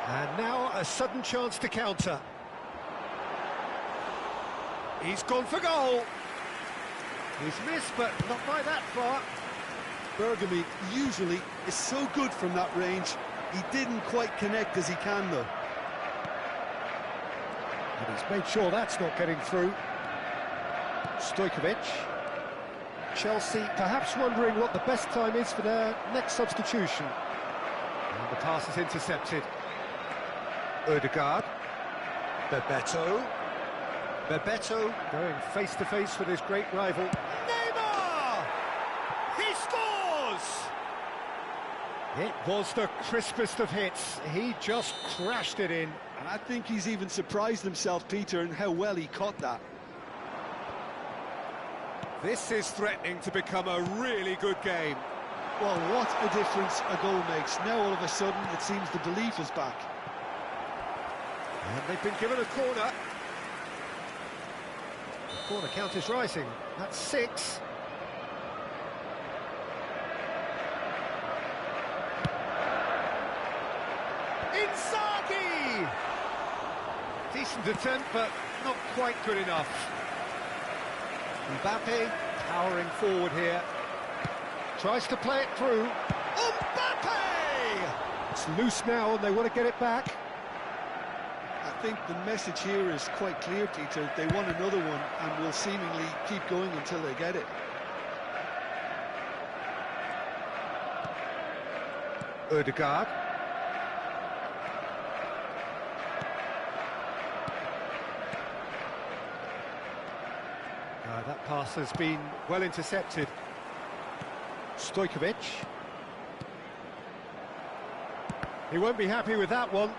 And now a sudden chance to counter. He's gone for goal. He's missed, but not by that far. Bergamy usually is so good from that range. He didn't quite connect as he can, though. And he's made sure that's not getting through. Stojkovic. Chelsea perhaps wondering what the best time is for their next substitution. And the pass is intercepted. Ødegaard. Bebeto. Bebeto going face-to-face with his great rival. Neymar! He scores! It was the crispest of hits. He just crashed it in. And I think he's even surprised himself, Peter, in how well he caught that. This is threatening to become a really good game. Well, what a difference a goal makes. Now all of a sudden it seems the belief is back. And they've been given a corner. The corner count is rising. That's 6. Inzaghi! Decent attempt, but not quite good enough. Mbappe powering forward here. Tries to play it through. Mbappe! It's loose now and they want to get it back. I think the message here is quite clear, Peter. They want another one and will seemingly keep going until they get it. Ødegaard. That pass has been well intercepted. Stojkovic. He won't be happy with that one.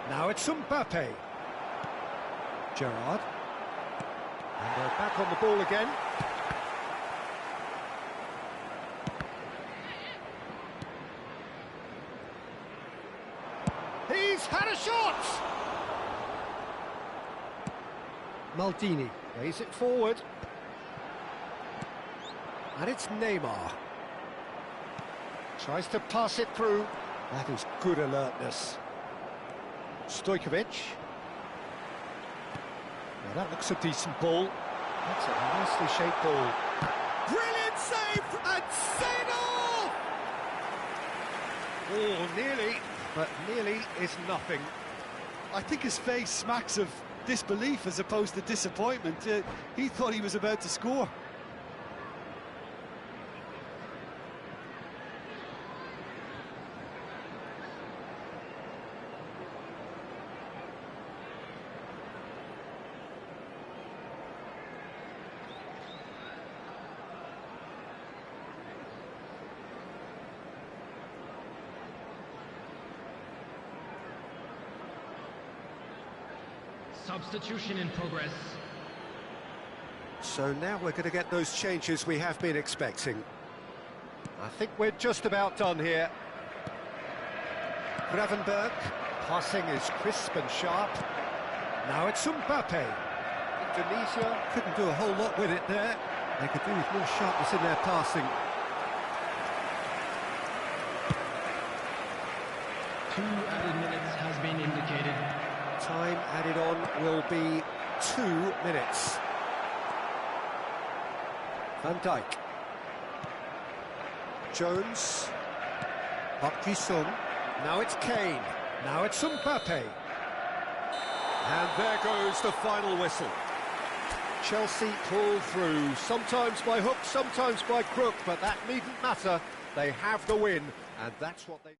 Now it's Mbappe. Gerrard. And they're back on the ball again. He's had a shot! Maldini plays it forward. And it's Neymar. Tries to pass it through. That is good alertness. Stojkovic. Well, that looks a decent ball. That's a nicely shaped ball. Brilliant save and Zainal! Oh, nearly, but nearly is nothing. I think his face smacks of disbelief as opposed to disappointment. He thought he was about to score. Substitution in progress. So now we're going to get those changes we have been expecting. I think we're just about done here. Gravenberg, passing is crisp and sharp. Now it's Mbappe. Indonesia couldn't do a whole lot with it there. They could do with more sharpness in their passing. 2 added minutes has been indicated. Time added on will be 2 minutes. Van Dijk. Jones. Park Ji-sung. Now it's Kane. Now it's Mbappe. And there goes the final whistle. Chelsea pull through, sometimes by hook, sometimes by crook, but that needn't matter. They have the win, and that's what they...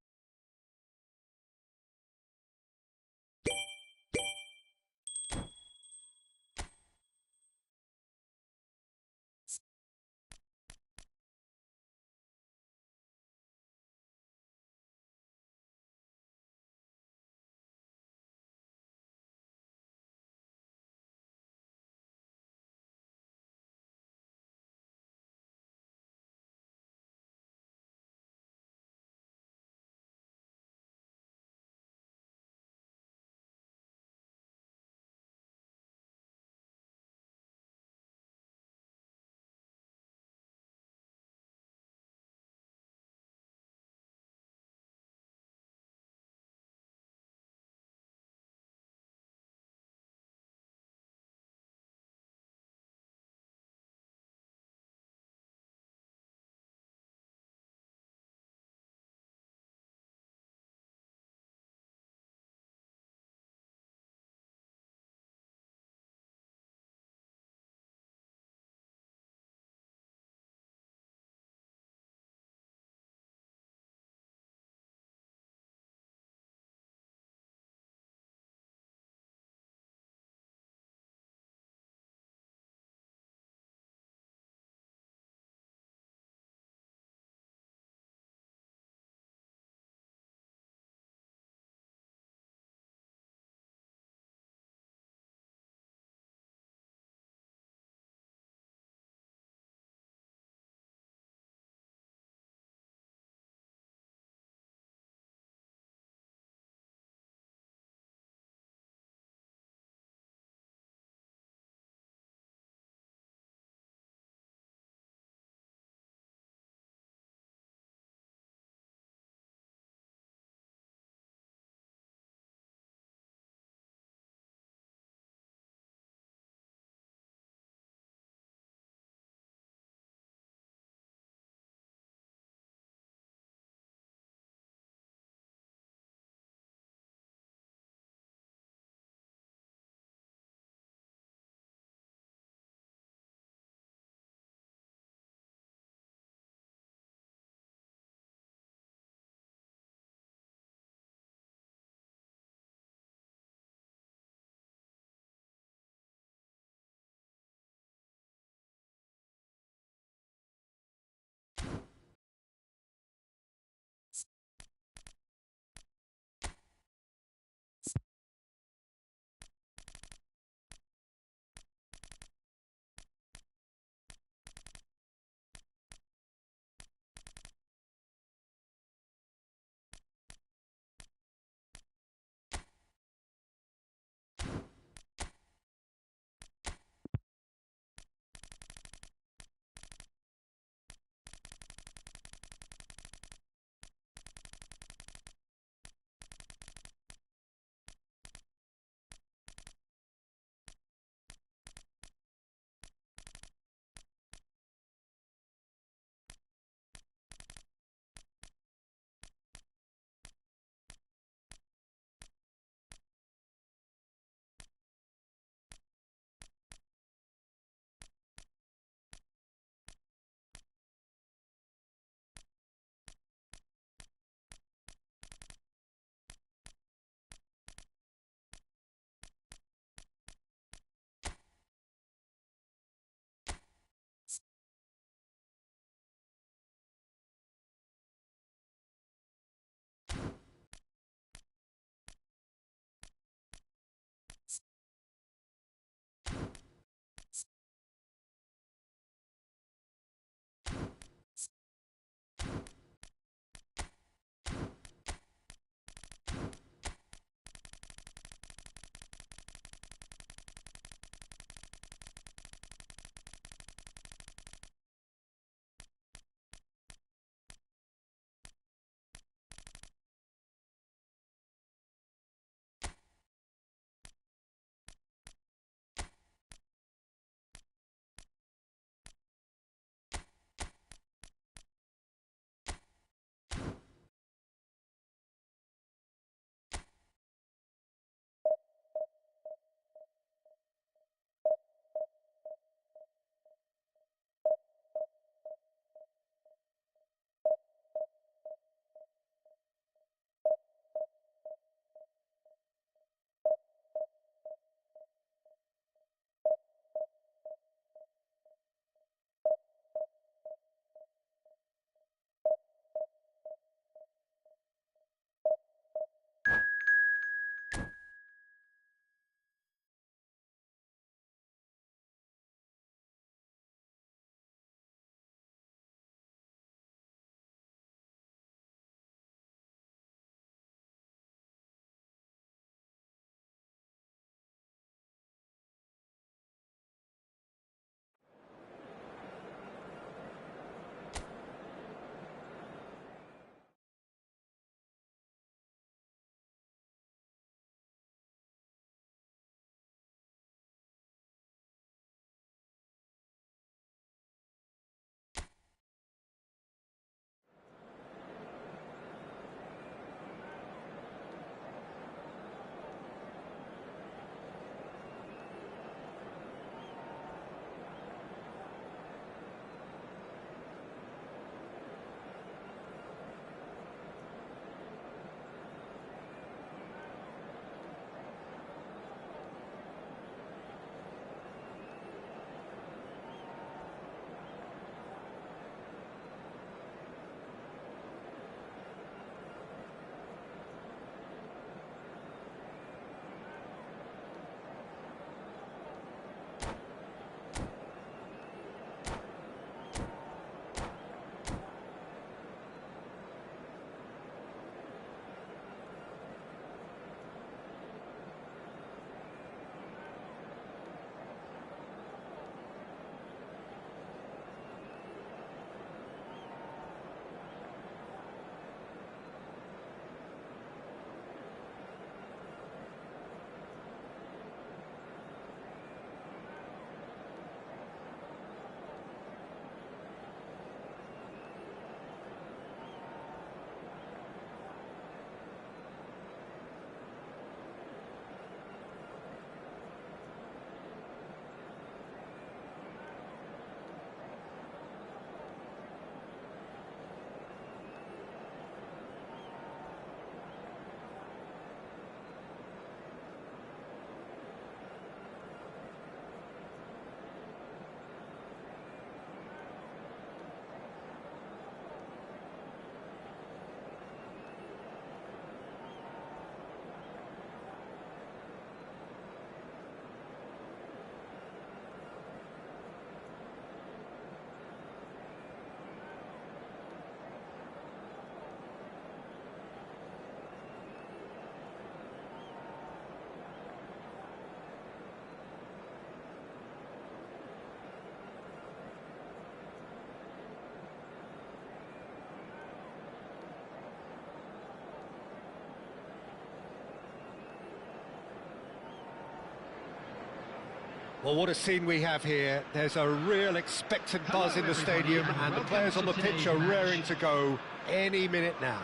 Well, what a scene we have here. There's a real expectant buzz in the stadium, and the players on the pitch are raring to go any minute now.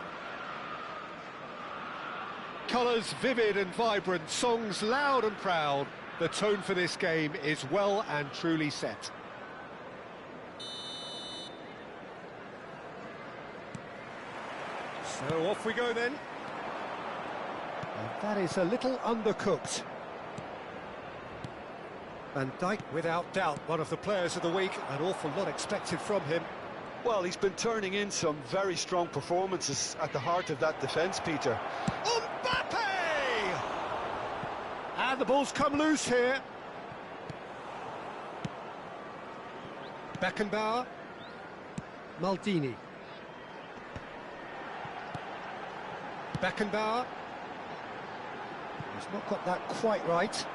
Colours vivid and vibrant, songs loud and proud. The tone for this game is well and truly set. So off we go then. And that is a little undercooked. Van Dijk, without doubt, one of the players of the week. An awful lot expected from him. Well, he's been turning in some very strong performances at the heart of that defence, Peter. Mbappe! And the ball's come loose here. Beckenbauer. Maldini. Beckenbauer. He's not got that quite right.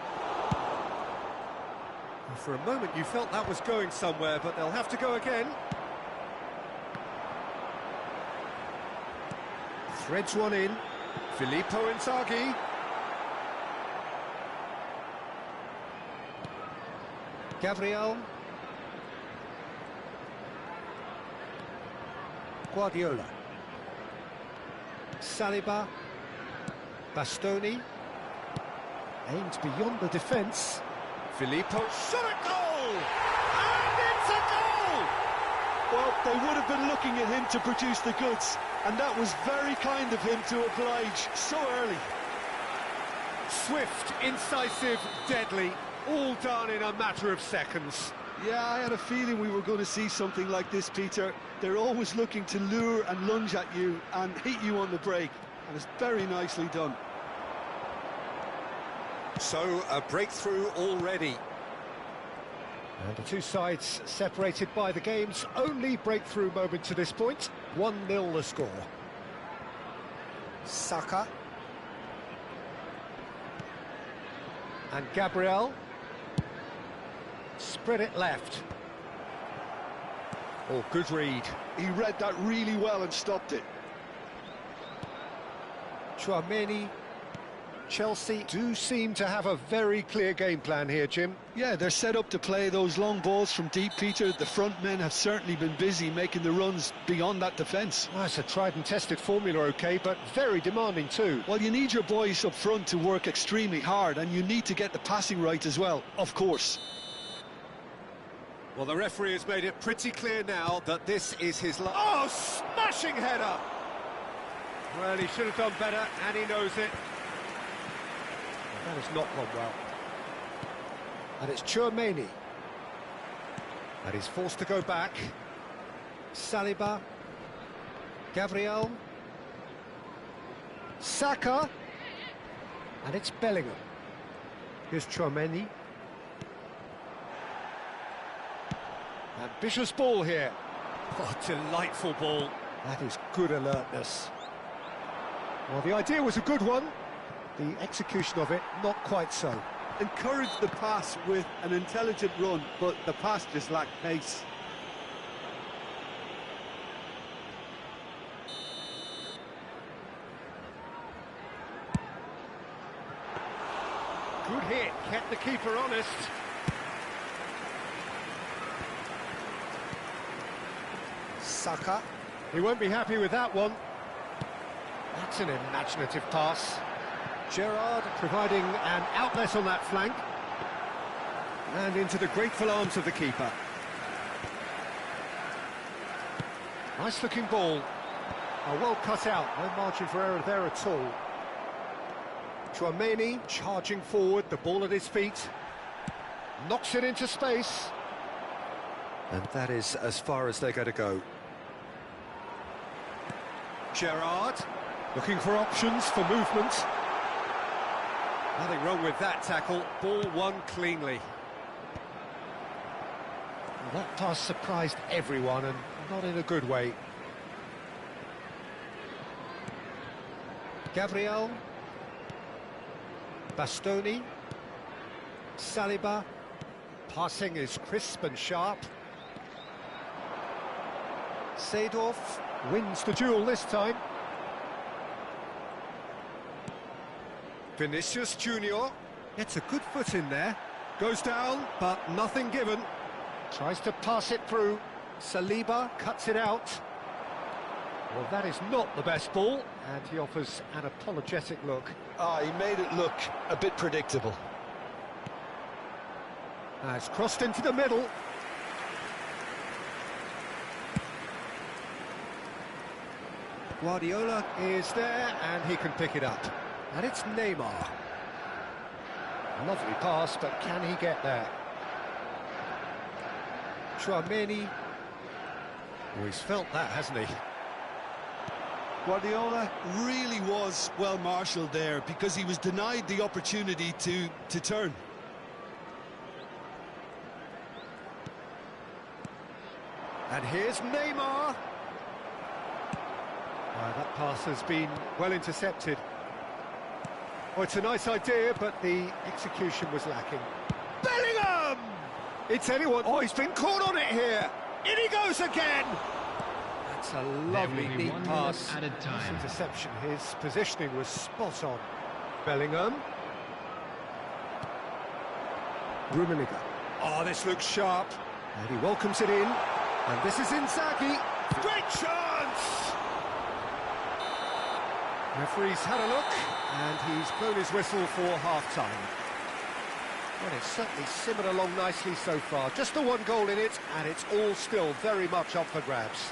For a moment you felt that was going somewhere, but they'll have to go again. Threads one in. Filippo Inzaghi. Gabriel. Guardiola. Saliba. Bastoni. Aimed beyond the defence. Filippo, shot a goal! And it's a goal! Well, they would have been looking at him to produce the goods, and that was very kind of him to oblige so early. Swift, incisive, deadly, all done in a matter of seconds. Yeah, I had a feeling we were going to see something like this, Peter. They're always looking to lure and lunge at you and hit you on the break, and it's very nicely done. So, a breakthrough already. And the two sides separated by the game's only breakthrough moment to this point. 1-0 the score. Saka. And Gabriel. Spread it left. Oh, good read. He read that really well and stopped it. Tchouaméni. Chelsea do seem to have a very clear game plan here, Jim. Yeah, they're set up to play those long balls from deep, Peter. The front men have certainly been busy making the runs beyond that defence. Well, it's a tried and tested formula, OK, but very demanding too. Well, you need your boys up front to work extremely hard, and you need to get the passing right as well, of course. Well, the referee has made it pretty clear now that this is his last... Oh, smashing header! Well, he should have done better, and he knows it. That has not gone well. And it's Tchouaméni. And he's forced to go back. Saliba. Gabriel. Saka. And it's Bellingham. Here's Tchouaméni. Ambitious ball here. Oh, delightful ball. That is good alertness. Well, the idea was a good one. The execution of it, not quite so. Encouraged the pass with an intelligent run, but the pass just lacked pace. Good hit, kept the keeper honest. Saka. He won't be happy with that one. That's an imaginative pass. Gerrard providing an outlet on that flank. And into the grateful arms of the keeper. Nice looking ball. Oh, well cut out, no margin for error there at all. Tchouaméni charging forward, the ball at his feet. Knocks it into space. And that is as far as they're going to go. Gerrard looking for options for movement. Nothing wrong with that tackle, ball won cleanly. Well, that pass surprised everyone, and not in a good way. Gabriel. Bastoni. Saliba. Passing is crisp and sharp. Seedorf wins the duel this time. Vinicius Junior gets a good foot in there. Goes down, but nothing given. Tries to pass it through. Saliba cuts it out. Well, that is not the best ball, and he offers an apologetic look. He made it look a bit predictable. It's crossed into the middle. Guardiola is there, and he can pick it up. And it's Neymar. Lovely pass, but can he get there? Tchouaméni. Oh, he's felt that, hasn't he? Guardiola really was well marshalled there because he was denied the opportunity to turn. And here's Neymar. That pass has been well intercepted. Oh, it's a nice idea, but the execution was lacking. Bellingham! It's anyone. Oh, he's been caught on it here. In he goes again. That's a lovely, neat pass. This interception, his positioning was spot on. Bellingham. Rummenigge. Oh, this looks sharp. And he welcomes it in. And this is Inzaghi. Great chance! Referee's had a look, and he's blown his whistle for half-time. Well, it's certainly simmered along nicely so far. Just the one goal in it, and it's all still very much up for grabs.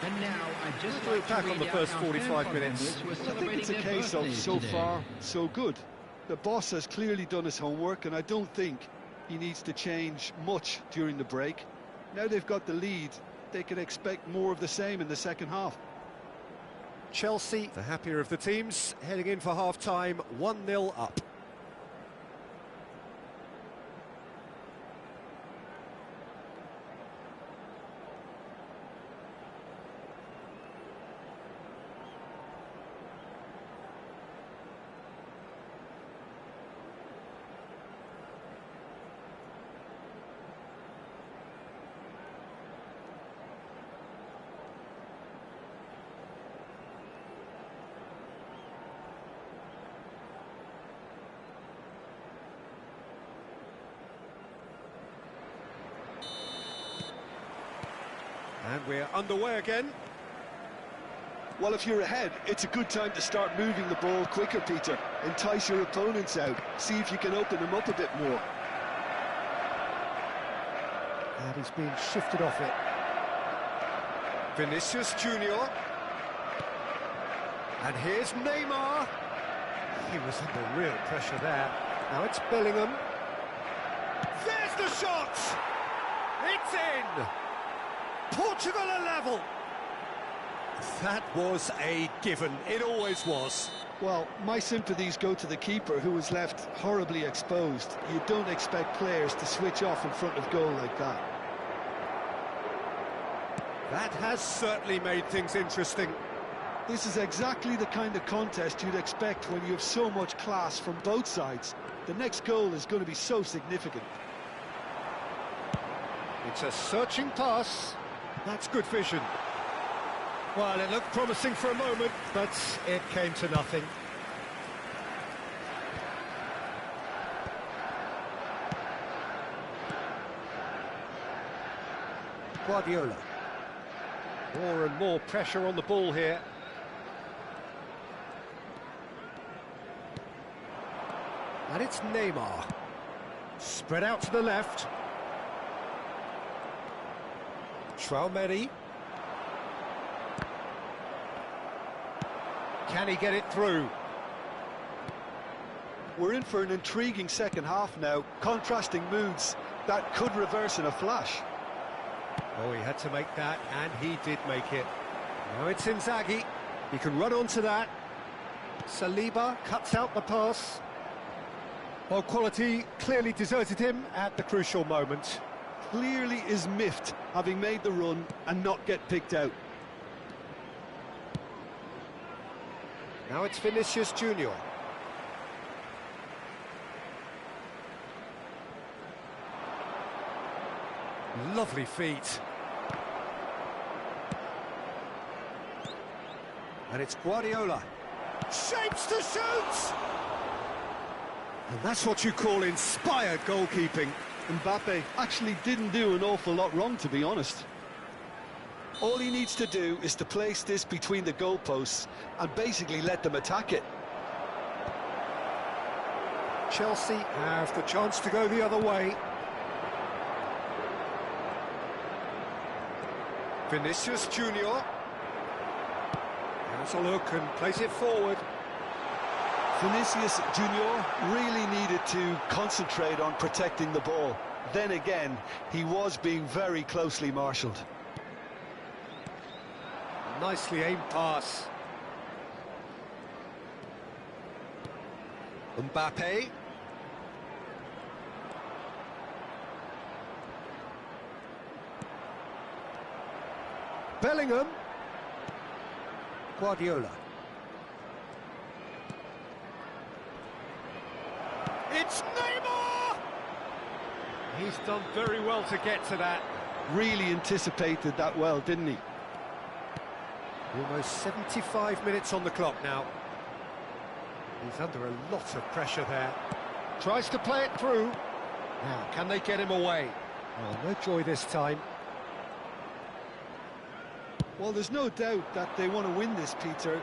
And now, I'd just like to back on the first 45 minutes. I think it's a case of so far, so good. The boss has clearly done his homework, and I don't think he needs to change much during the break. Now they've got the lead, they can expect more of the same in the second half. Chelsea, the happier of the teams, heading in for half-time, 1-0 up. And we're underway again. Well, if you're ahead, it's a good time to start moving the ball quicker, Peter. Entice your opponents out. See if you can open them up a bit more. And he's being shifted off it. Vinicius Junior. And here's Neymar. He was under real pressure there. Now it's Bellingham. There's the shot! It's in! Portugal are level. That was a given. It always was. Well, my sympathies go to the keeper, who was left horribly exposed. You don't expect players to switch off in front of goal like that. That has certainly made things interesting. This is exactly the kind of contest you'd expect when you have so much class from both sides. The next goal is going to be so significant. It's a searching pass. That's good vision. Well, it looked promising for a moment, but it came to nothing. Guardiola. More and more pressure on the ball here. And it's Neymar. Spread out to the left. Tchouaméni. Can he get it through? We're in for an intriguing second half now. Contrasting moods that could reverse in a flash. Oh, he had to make that, and he did make it. Now it's Inzaghi. He can run onto that. Saliba cuts out the pass. Well, quality clearly deserted him at the crucial moment. Clearly is miffed, having made the run and not get picked out. Now it's Vinicius Junior. Lovely feet. And it's Guardiola. Shapes to shoot! And that's what you call inspired goalkeeping. Mbappe actually didn't do an awful lot wrong, to be honest. All he needs to do is to place this between the goalposts and basically let them attack it. Chelsea have the chance to go the other way. Vinicius Junior has a look and plays it forward. Vinicius Junior really needed to concentrate on protecting the ball. Then again, he was being very closely marshalled. Nicely aimed pass. Mbappe. Bellingham. Guardiola. It's Neymar! He's done very well to get to that. Really anticipated that well, didn't he? Almost 75 minutes on the clock now. He's under a lot of pressure there. Tries to play it through. Now, can they get him away? Well, no joy this time. Well, there's no doubt that they want to win this, Peter.